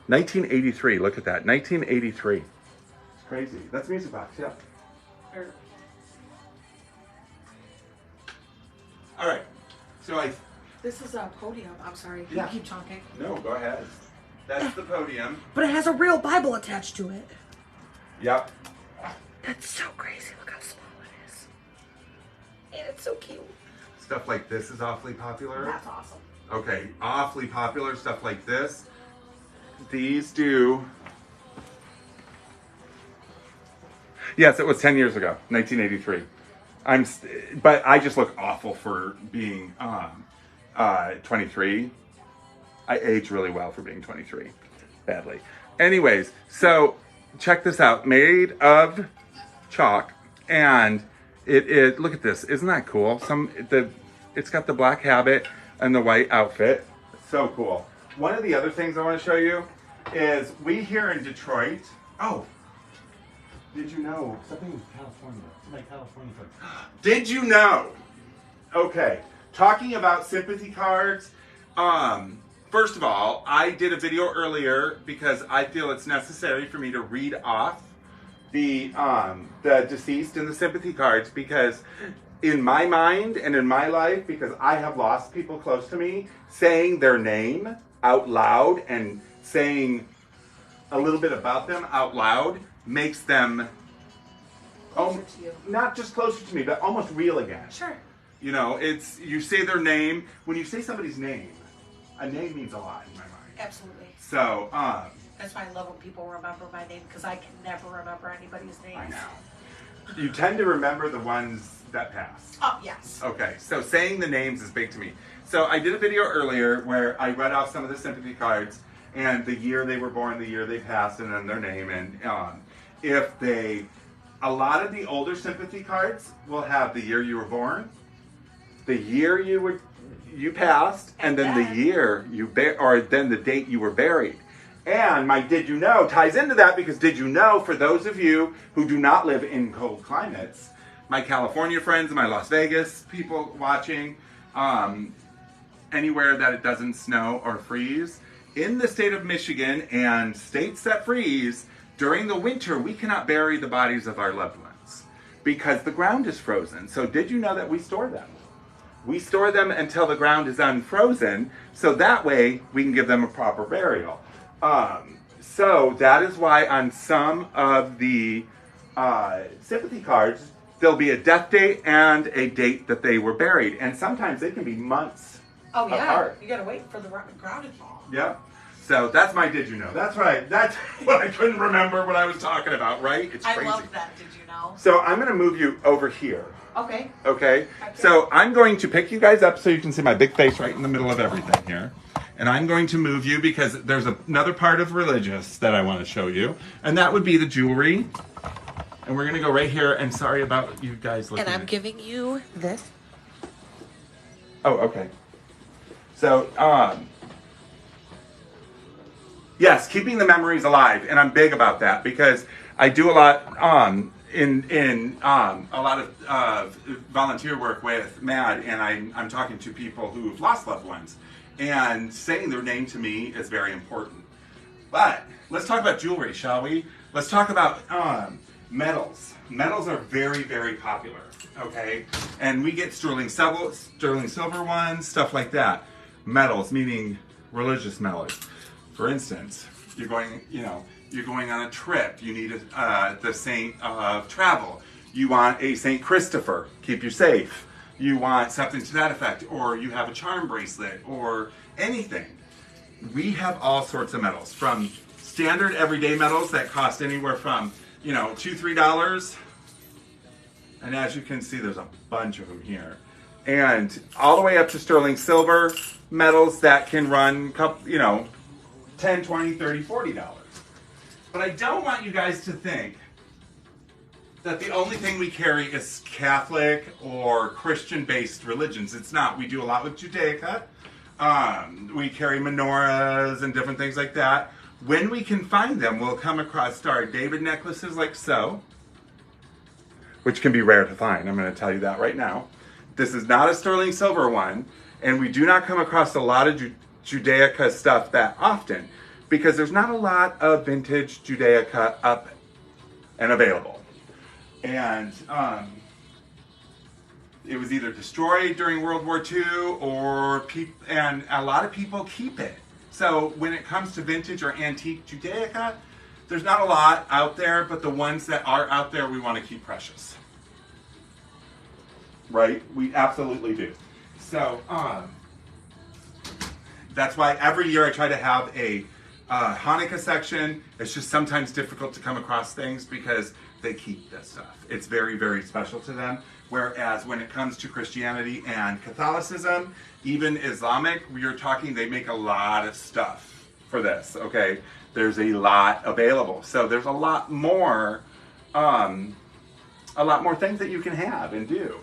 1983. Look at that. 1983. It's crazy. That's a music box. Yeah. All right. So This is a podium. I'm sorry. Yeah. You keep talking. No, go ahead. That's the podium. But it has a real Bible attached to it. Yep. That's so crazy. Look how small it is. And it's so cute. Stuff like this is awfully popular. That's awesome. Okay, awfully popular stuff like this. These do. Yes, it was 10 years ago, 1983. But I just look awful for being 23. I age really well for being 23, badly. Anyways, so check this out. Made of chalk, and it is. Look at this. Isn't that cool? It's got the black habit and the white outfit. So cool. One of the other things I want to show you is we here in Detroit. Oh, did you know something in California? Did you know? Okay, talking about sympathy cards. first of all, I did a video earlier because I feel it's necessary for me to read off the deceased and the sympathy cards, because in my mind and in my life, because I have lost people close to me, saying their name out loud and saying a little bit about them out loud makes them Closer to you. not just closer to me, but almost real again. Sure. You know, it's, you say their name. When you say somebody's name, a name means a lot in my mind. Absolutely. So, That's why I love when people remember my name, because I can never remember anybody's name. I know. You tend to remember the ones that pass. Oh, yes. Okay, so saying the names is big to me. So I did a video earlier where I read off some of the sympathy cards and the year they were born, the year they passed, and then their name. And a lot of the older sympathy cards will have the year you were born, the year you passed, and then the year or then the date you were buried. And my did you know ties into that, because did you know, for those of you who do not live in cold climates, my California friends, my Las Vegas people watching, anywhere that it doesn't snow or freeze, in the state of Michigan and states that freeze, during the winter we cannot bury the bodies of our loved ones because the ground is frozen. So did you know that we store them? We store them until the ground is unfrozen, so that way we can give them a proper burial. So that is why on some of the sympathy cards, there'll be a death date and a date that they were buried. And sometimes they can be months apart. You gotta wait for the ground to thaw. Yep. So that's my did you know. That's right. That's what I couldn't remember what I was talking about, right? It's crazy. I love that, did you know? So I'm going to move you over here. Okay. Okay? So I'm going to pick you guys up so you can see my big face right in the middle of everything here. And I'm going to move you because there's another part of religious that I want to show you. And that would be the jewelry. And we're going to go right here. And sorry about you guys looking. And I'm giving you this. Oh, okay. So, yes, keeping the memories alive. And I'm big about that because I do a lot in a lot of volunteer work with MAD, and I'm talking to people who've lost loved ones, and saying their name to me is very important. But let's talk about jewelry, shall we? Let's talk about metals. Metals are very, very popular, okay? And we get sterling silver ones, stuff like that. Metals, meaning religious metals. For instance, you're going on a trip. You need the saint of travel. You want a Saint Christopher, keep you safe. You want something to that effect, or you have a charm bracelet, or anything. We have all sorts of metals, from standard everyday metals that cost anywhere from, $2, $3, and as you can see, there's a bunch of them here, and all the way up to sterling silver metals that can run, $10, $20, $30, $40. But I don't want you guys to think that the only thing we carry is Catholic or Christian-based religions. It's not. We do a lot with Judaica. We carry menorahs and different things like that. When we can find them, we'll come across Star of David necklaces like so, which can be rare to find. I'm going to tell you that right now. This is not a sterling silver one, and we do not come across a lot of Judaica stuff that often, because there's not a lot of vintage Judaica up and available. And it was either destroyed during World War II and a lot of people keep it. So when it comes to vintage or antique Judaica, there's not a lot out there, but the ones that are out there we want to keep precious. Right? We absolutely do. So that's why every year I try to have a Hanukkah section. It's just sometimes difficult to come across things because they keep this stuff. It's very, very special to them. Whereas when it comes to Christianity and Catholicism, even Islamic, they make a lot of stuff for this, okay? There's a lot available. So there's a lot more things that you can have and do.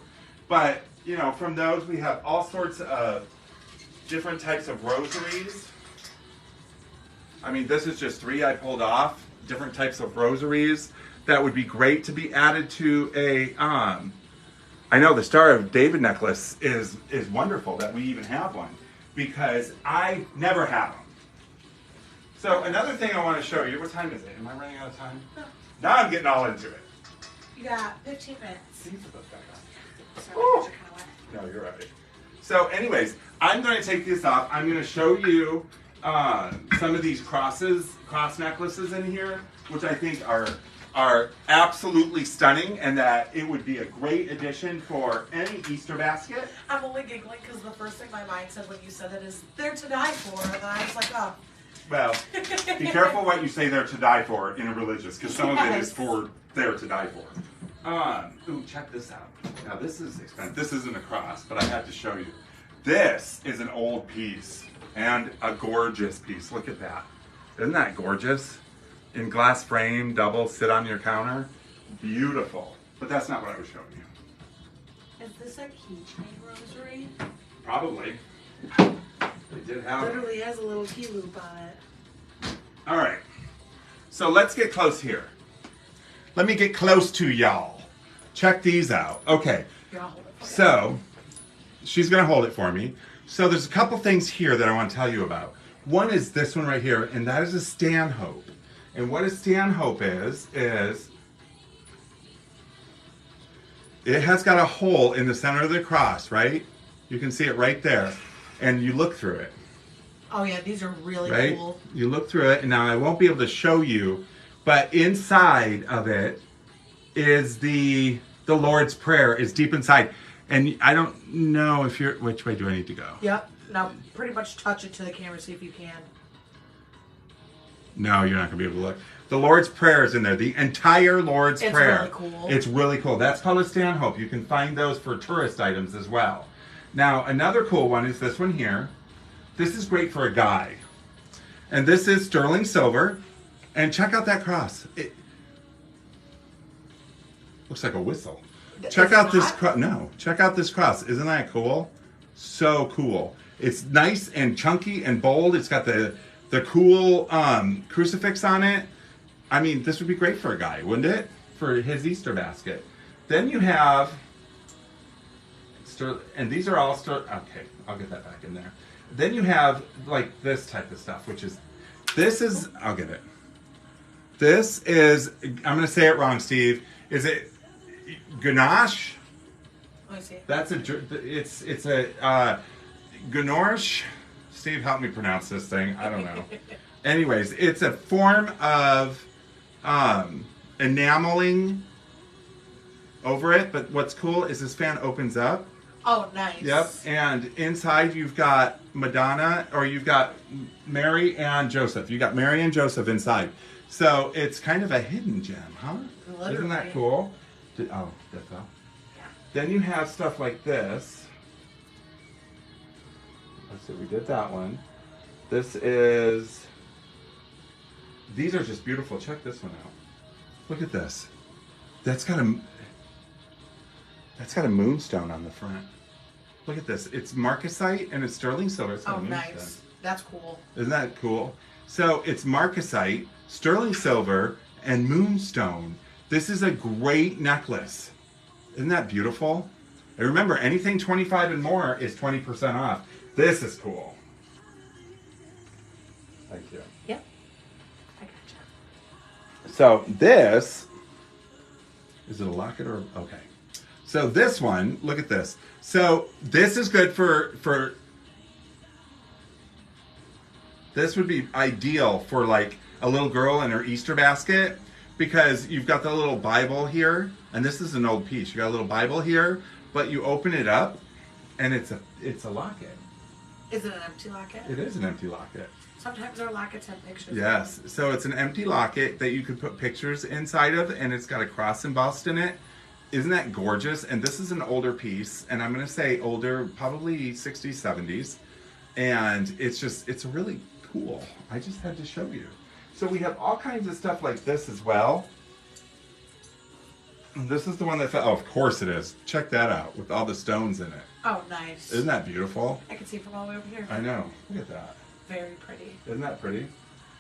But, from those we have all sorts of different types of rosaries. I mean, this is just 3 I pulled off, different types of rosaries that would be great to be added to a, I know the Star of David necklace is wonderful that we even have one. because I never have them. So another thing I want to show you, what time is it? Am I running out of time? No. Now I'm getting all into it. You got 15 minutes. See, put those back on. Sorry, those are kind of wet. No, you're right. So anyways, I'm going to take this off. I'm going to show you some of these cross necklaces in here, which I think are absolutely stunning, and that it would be a great addition for any Easter basket. I'm only giggling because the first thing my mind said when you said it is, they're to die for. And then I was like, oh. Well, be careful what you say they're to die for in a religious, because some of it is Yes. for they're to die for. Ooh, check this out. Now this is expensive. This isn't a cross, but I had to show you. This is an old piece and a gorgeous piece. Look at that. Isn't that gorgeous? In glass frame, double, sit on your counter. Beautiful. But that's not what I was showing you. Is this a keychain rosary? Probably. They did have it. Literally has a little key loop on it. All right. So let's get close here. Let me get close to y'all. Check these out. Okay. Here, I'll hold it for you. So, she's going to hold it for me. So there's a couple things here that I want to tell you about. One is this one right here, and that is a Stanhope. And what a Stanhope is it has got a hole in the center of the cross, right? You can see it right there. And you look through it, Oh yeah, these are really right? cool. You look through it, and now I won't be able to show you, but inside of it is the Lord's Prayer is deep inside. And I don't know if you're, which way do I need to go? Yep. Now, pretty much touch it to the camera, see if you can. No, you're not going to be able to look. The Lord's Prayer is in there. The entire Lord's It's Prayer. really cool. It's really cool. That's called a Stanhope. You can find those for tourist items as well. Now, another cool one is this one here. This is great for a guy. And this is sterling silver. And check out that cross. It looks like a whistle. Check It's out this not? cross. No, check out this cross. Isn't that cool? So cool. It's nice and chunky and bold. It's got the cool crucifix on it. I mean, this would be great for a guy, wouldn't it? For his Easter basket. Then you have, and these are all, okay, I'll get that back in there. Then you have like this type of stuff, which is, I'll get it. This is, I'm going to say it wrong, Steve. Is it ganache? Let me see. That's it's a ganache. Steve, help me pronounce this thing. I don't know. Anyways, it's a form of enameling over it. But what's cool is this fan opens up. Oh, nice. Yep. And inside you've got Madonna, or you've got Mary and Joseph. You got Mary and Joseph inside. So it's kind of a hidden gem, huh? Literally. Isn't that cool? Oh, that fell. Yeah. Then you have stuff like this. Let's see, we did that one. These are just beautiful. Check this one out. Look at this. That's got a moonstone on the front. Look at this. It's marcasite and it's sterling silver. It's got Oh, a moonstone. nice. That's cool. Isn't that cool? So it's marcasite, sterling silver, and moonstone. This is a great necklace. Isn't that beautiful? And remember, anything 25 and more is 20% off. This is cool. Thank you. Yep. I gotcha. So this, is it a locket or, okay. So this one, look at this. So this is good for this would be ideal for like a little girl in her Easter basket, because you've got the little Bible here, and this is an old piece. You got a little Bible here, but you open it up and it's a locket. Is it an empty locket? It is an empty locket. Sometimes our lockets have pictures. Yes, so it's an empty locket that you could put pictures inside of, and it's got a cross embossed in it. Isn't that gorgeous? And this is an older piece, and I'm going to say older, probably 60s, 70s. And it's really cool. I just had to show you. So we have all kinds of stuff like this as well. And this is the one that fell. Oh, of course it is. Check that out with all the stones in it. Oh, nice. Isn't that beautiful? I can see from all the way over here. I know. Look at that. Very pretty. Isn't that pretty?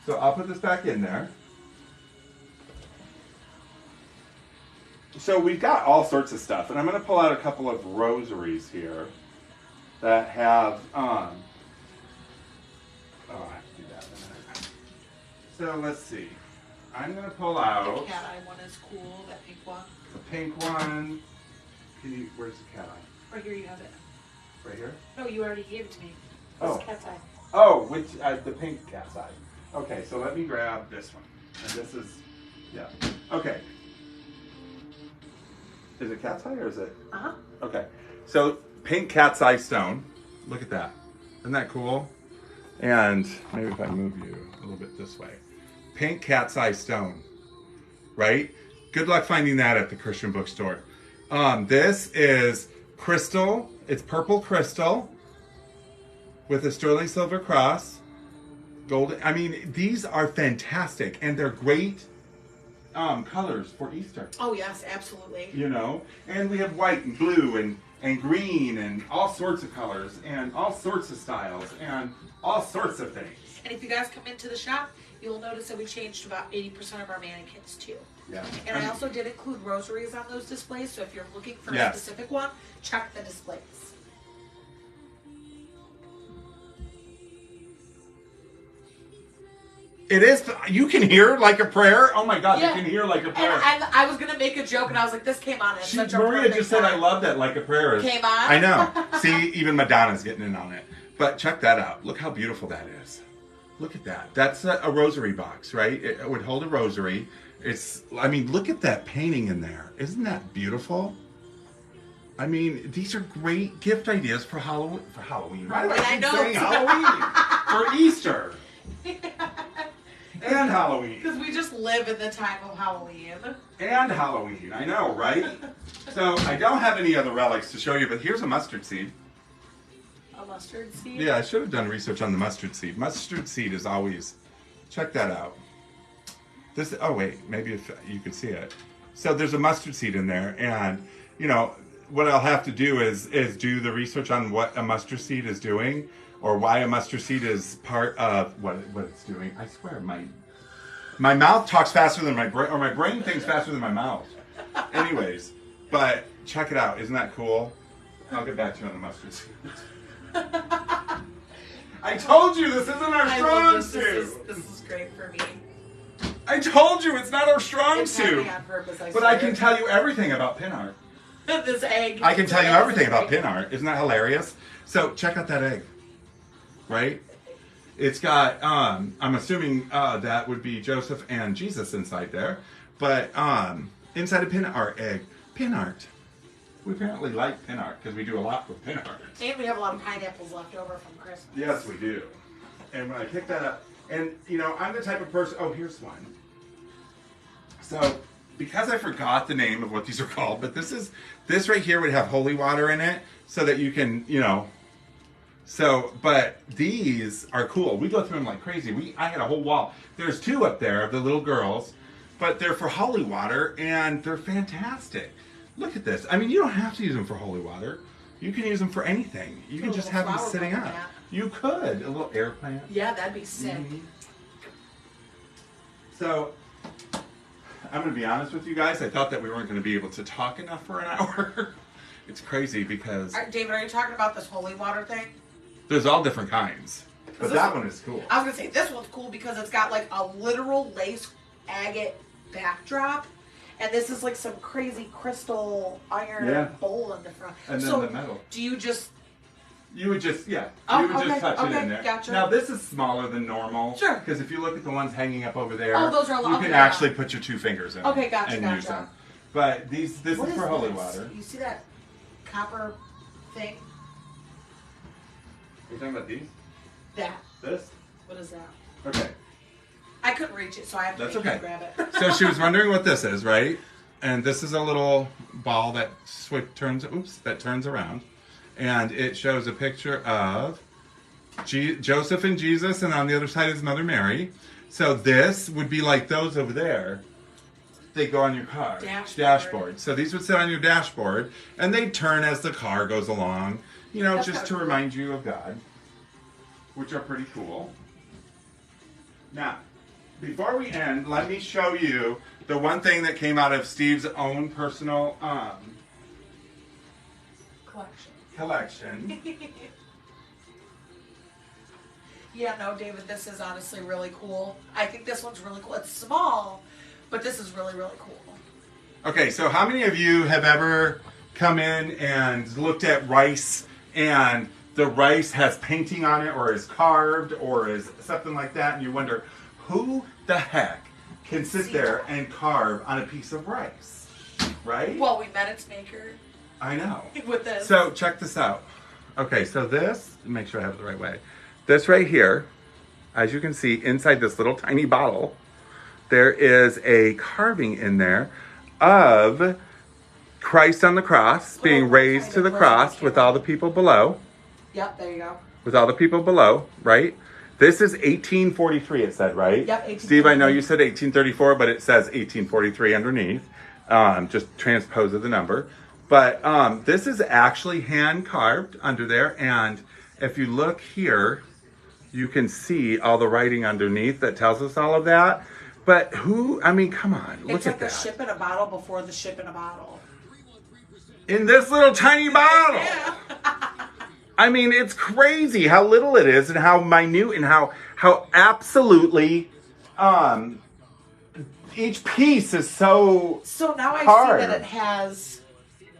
So I'll put this back in there. So we've got all sorts of stuff, and I'm going to pull out a couple of rosaries here that have So let's see. I'm gonna pull The out cat eye one is cool. That pink one. the pink one. Where's the cat eye? Right here, you have it. Right here? No, you already gave it to me. Oh. This cat's eye. Oh, which the pink cat's eye. Okay, so let me grab this one. And this is, yeah. Okay. Is it cat's eye or is it? Uh-huh. Okay. So pink cat's eye stone. Look at that. Isn't that cool? And maybe if I move you a little bit this way. Pink cat's eye stone. Right? Good luck finding that at the Christian bookstore. This is crystal. It's purple crystal with a sterling silver cross. Golden. I mean, these are fantastic, and they're great colors for Easter. Oh, yes, absolutely. You know, and we have white and blue and green and all sorts of colors and all sorts of styles and all sorts of things. And if you guys come into the shop, you'll notice that we changed about 80% of our mannequins too. Yeah. And I also did include rosaries on those displays, so if you're looking for Yes. a specific one, check the displays. It is. You can hear like a prayer. Oh my God, Yeah. you can hear like a prayer. And I was gonna make a joke, and I was like, "This came on at such a Maria perfect just said, time. "I love that like a prayer." Came on? I know. See, even Madonna's getting in on it. But check that out. Look how beautiful that is. Look at that. That's a rosary box, right? It would hold a rosary. I mean, look at that painting in there. Isn't that beautiful? I mean, these are great gift ideas for Halloween. For Halloween. Why do I I keep know. saying Halloween? For Easter. And Halloween. Because we just live in the time of Halloween. And Halloween. I know, right? So I don't have any other relics to show you, but here's a mustard seed. A mustard seed? Yeah, I should have done research on the mustard seed. Mustard seed is always, check that out. This, oh wait, maybe if you could see it. So there's a mustard seed in there, and you know, what I'll have to do is do the research on what a mustard seed is doing, or why a mustard seed is part of what it's doing. I swear, my mouth talks faster than my brain, or my brain thinks faster than my mouth. Anyways, but check it out. Isn't that cool? I'll get back to you on the mustard seed. I told you this isn't our I strong love this. suit. This is great for me. I told you it's not our strong It's suit. happening on purpose, But I swear. can tell you everything about pin art. This egg. I can tell you everything about pin art. Isn't that hilarious? So check out that egg. Right? It's got, I'm assuming that would be Joseph and Jesus inside there. But inside a pin art egg. Pin art. We apparently like pin art because we do a lot with pin art. And we have a lot of pineapples left over from Christmas. Yes, we do. And when I pick that up, and you know, I'm the type of person, oh, here's one. So, because I forgot the name of what these are called, but this right here would have holy water in it so that you can, you know, but these are cool. We go through them like crazy. I had a whole wall. There's two up there of the little girls, but they're for holy water and they're fantastic. Look at this. I mean, you don't have to use them for holy water. You can use them for anything. You can just have them flower sitting plant. up. You could. A little air plant. Yeah, that'd be sick. Mhm. So, I'm going to be honest with you guys. I thought that we weren't going to be able to talk enough for an hour. It's crazy because David, are you talking about this holy water thing? there's all different kinds. But that one is cool. I was gonna say this one's cool because it's got like a literal lace agate backdrop, and this is like some crazy crystal iron Yeah. bowl in the front. And then so the metal. do you just? You would just, yeah. Oh, you would okay, just touch it okay, in there. gotcha. Now, this is smaller than normal. Sure. Because if you look at the ones hanging up over there, Oh, those are a lot- you can okay, actually yeah. put your 2 fingers in Okay, gotcha, and gotcha. use them. But this What is for holy this? water. You see that copper thing? Are you talking about these? That. This? What is that? Okay. I couldn't reach it, so I have to That's make you okay. grab it. So she was wondering what this is, right? And this is a little ball that turns around, and it shows a picture of Joseph and Jesus, and on the other side is Mother Mary. So this would be like those over there. They go on your car dashboard. So these would sit on your dashboard, and they turn as the car goes along. You know, That's just kinda to cool. remind you of God, which are pretty cool. Now, before we end, let me show you the one thing that came out of Steve's own personal Collection. collection. Yeah, no, David, this is honestly really cool. I think this one's really cool. It's small, but this is really, really cool. Okay, so how many of you have ever come in and looked at rice and the rice has painting on it or is carved or is something like that, and you wonder, who the heck can sit there and carve on a piece of rice, right? Well, we met its maker I know. with this. So check this out. Okay, so this, make sure I have it the right way. This right here, as you can see inside this little tiny bottle, there is a carving in there of Christ on the cross being raised to the cross with all the people below. Yep, there you go. With all the people below, right? This is 1843, it said, right? Yep, 1843. Steve, I know you said 1834, but it says 1843 underneath. Just transpose of the number. But this is actually hand carved under there. And if you look here, you can see all the writing underneath that tells us all of that. But who, I mean, come on, look It's at like the that. ship in a bottle before the ship in a bottle. In this little tiny bottle. Yeah. I mean, it's crazy how little it is and how minute and how absolutely each piece is so So now I carved. see that it has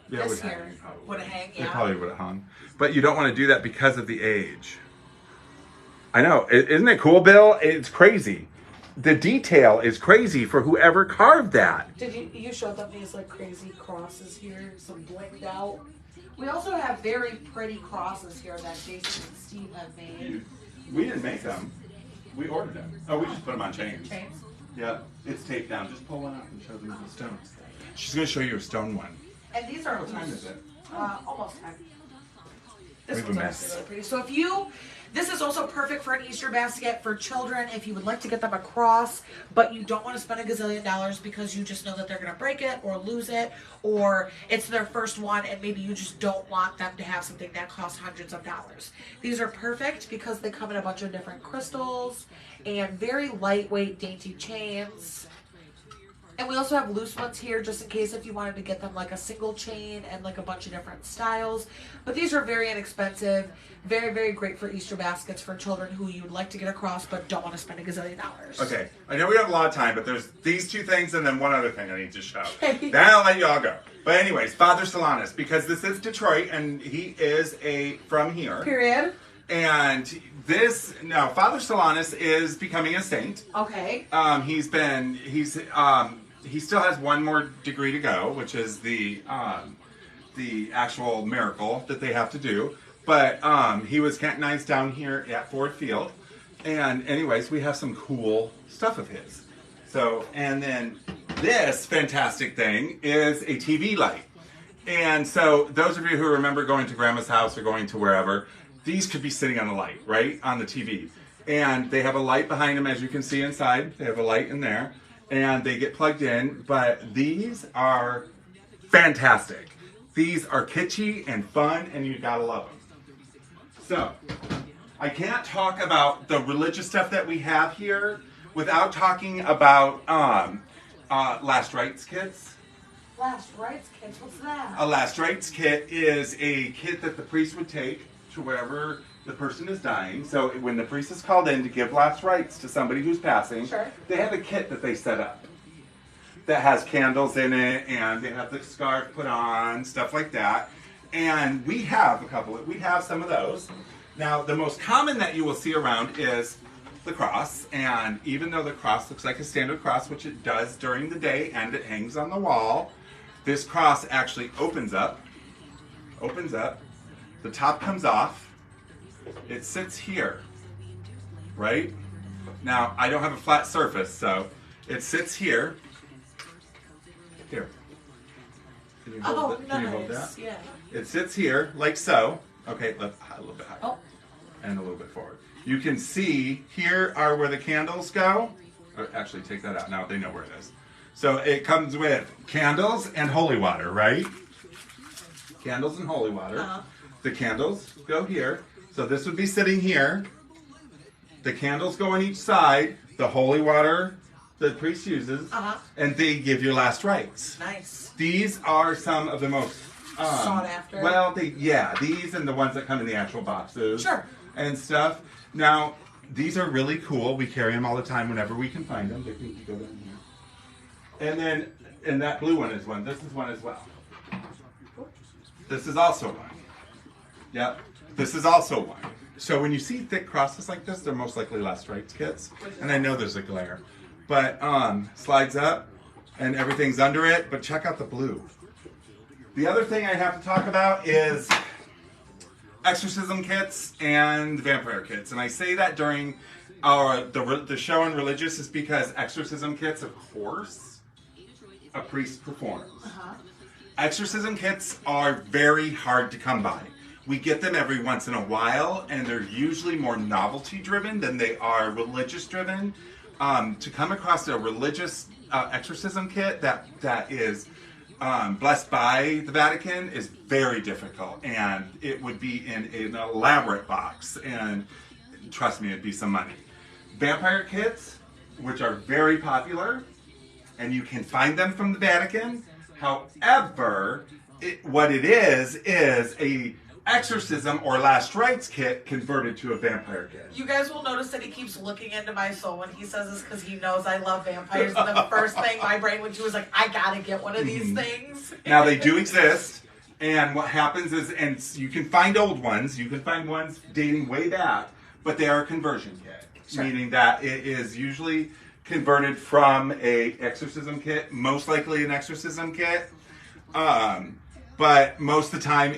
Yeah, it this would here. hang, probably. Would it hang? It Yeah. probably would have hung. But you don't want to do that because of the age. I know. Isn't it cool, Bill? It's crazy. The detail is crazy for whoever carved that. Did you showed them these like crazy crosses here, some blinked out. We also have very pretty crosses here that Jason and Steve have made. We didn't make them. We ordered them. Oh, we just put them on chains. Chains. Yeah, it's taped down. Just pull one out and show them the stones. She's going to show you a stone one. And these are What time is it? almost 10. We This have a one's mess. honestly really pretty. So if you, this is also perfect for an Easter basket for children if you would like to get them a cross, but you don't want to spend a gazillion dollars because you just know that they're going to break it or lose it, or it's their first one and maybe you just don't want them to have something that costs hundreds of dollars. These are perfect because they come in a bunch of different crystals and very lightweight, dainty chains. And we also have loose ones here just in case if you wanted to get them like a single chain and like a bunch of different styles. But these are very inexpensive, very, very great for Easter baskets for children who you'd like to get across but don't want to spend a gazillion dollars. Okay, I know we have a lot of time, but there's these two things and then one other thing I need to show. Okay. Then I'll let you all go. But anyways, Father Solanus, because this is Detroit and he is from here. Period. And Father Solanus is becoming a saint. Okay. He still has one more degree to go, which is the actual miracle that they have to do. But he was canonized down here at Ford Field. And anyways, we have some cool stuff of his. So, and then this fantastic thing is a TV light. And so those of you who remember going to Grandma's house or going to wherever, these could be sitting on the light, right? On the TV. And they have a light behind them, as you can see inside. They have a light in there. And they get plugged in. But these are fantastic. These are kitschy and fun, and you gotta love them. So, I can't talk about the religious stuff that we have here without talking about Last Rites kits. Last rites kits, what's that? A Last Rites kit is a kit that the priest would take to wherever the person is dying. So when the priest is called in to give last rites to somebody who's passing, Sure. they have a kit that they set up that has candles in it, and they have the scarf put on, stuff like that. And we have some of those. Now, the most common that you will see around is the cross, and even though the cross looks like a standard cross, which it does during the day, and it hangs on the wall, this cross actually opens up, the top comes off, it sits here, right? Now, I don't have a flat surface, so it sits here. Here. Can you hold it? Can you hold that? Yeah. It sits here, like so. Okay, a little bit higher. Oh. And a little bit forward. You can see here are where the candles go. Or actually, take that out. Now they know where it is. So it comes with candles and holy water, right? Candles and holy water. Uh-huh. The candles go here. So this would be sitting here. The candles go on each side. The holy water the priest uses. Uh-huh. And they give your last rites. Nice. These are some of the most Sought after. Well, these and the ones that come in the actual boxes. Sure. And stuff. Now, these are really cool. We carry them all the time whenever we can find them. They can go down here. And then, and that blue one is one. This is one as well. This is also one. Yep. This is also one. So when you see thick crosses like this, they're most likely last rights kits. And I know there's a glare. But slides up and everything's under it. But check out the blue. The other thing I have to talk about is exorcism kits and vampire kits. And I say that during the show on religious is because exorcism kits, of course, a priest performs. Exorcism kits are very hard to come by. We get them every once in a while, and they're usually more novelty driven than they are religious driven. To come across a religious exorcism kit that is blessed by the Vatican is very difficult, and it would be in an elaborate box, and trust me, it'd be some money. Vampire kits, which are very popular, and you can find them from the Vatican. However, what it is a exorcism or last rites kit converted to a vampire kit. You guys will notice that he keeps looking into my soul when he says this because he knows I love vampires. And the first thing my brain would do is like, I gotta get one of these things. Now they do exist, and what happens is, and you can find old ones, you can find ones dating way back, but they are a conversion kit, meaning that it is usually converted from a exorcism kit, most likely an exorcism kit. But most of the time,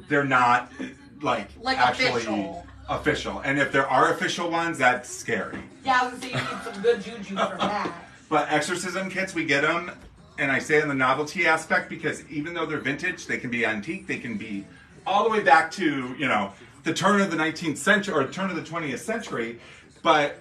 they're not like actually official. And if there are official ones, that's scary. Yeah, I was gonna say you need some good juju for that. But exorcism kits, we get them, and I say in the novelty aspect because even though they're vintage, they can be antique, they can be all the way back to the turn of the 19th century or turn of the 20th century. But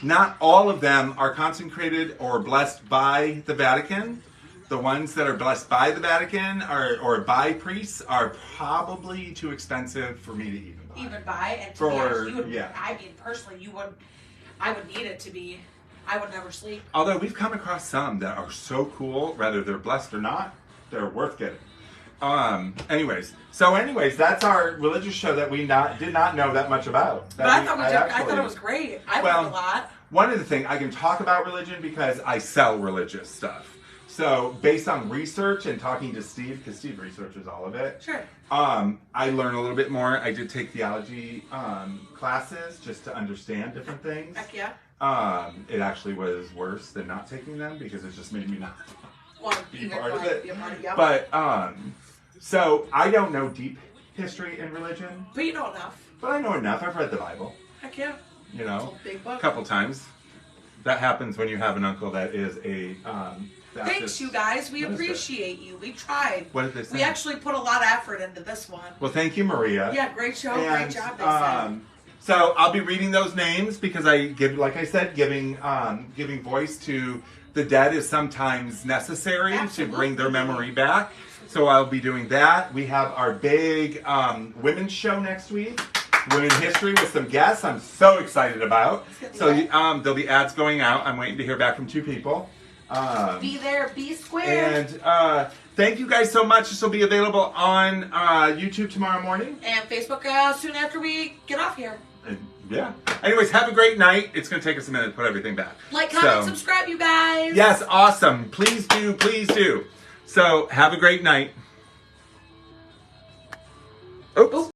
not all of them are consecrated or blessed by the Vatican. The ones that are blessed by the Vatican or by priests are probably too expensive for me to even buy. And to be honest, I mean, personally, I would need it to be. I would never sleep. Although we've come across some that are so cool, whether they're blessed or not, they're worth getting. Anyways, that's our religious show that we did not know that much about. But I thought it was great. I learned a lot. One of the things I can talk about religion because I sell religious stuff. So based on research and talking to Steve, because Steve researches all of it. Sure. I learn a little bit more. I did take theology classes just to understand different things. Heck yeah. It actually was worse than not taking them because it just made me not be part of it. But so I don't know deep history in religion. But you know enough. But I know enough. I've read the Bible. Heck yeah. You know, big book. A couple times. That happens when you have an uncle that is a Thanks, you guys. We appreciate you. We tried. What did they say? We actually put a lot of effort into this one. Well, thank you, Maria. Yeah, great show. Great job, they said. So I'll be reading those names because like I said, giving voice to the dead is sometimes necessary to bring their memory back. So I'll be doing that. We have our big women's show next week. Women History with some guests I'm so excited about. So there'll be ads going out. I'm waiting to hear back from 2 people. Be there, be square. And thank you guys so much. This will be available on YouTube tomorrow morning. And Facebook soon after we get off here. Yeah. Anyways, have a great night. It's going to take us a minute to put everything back. Like, comment, subscribe, you guys. Yes, awesome. Please do. Please do. So have a great night. Oops.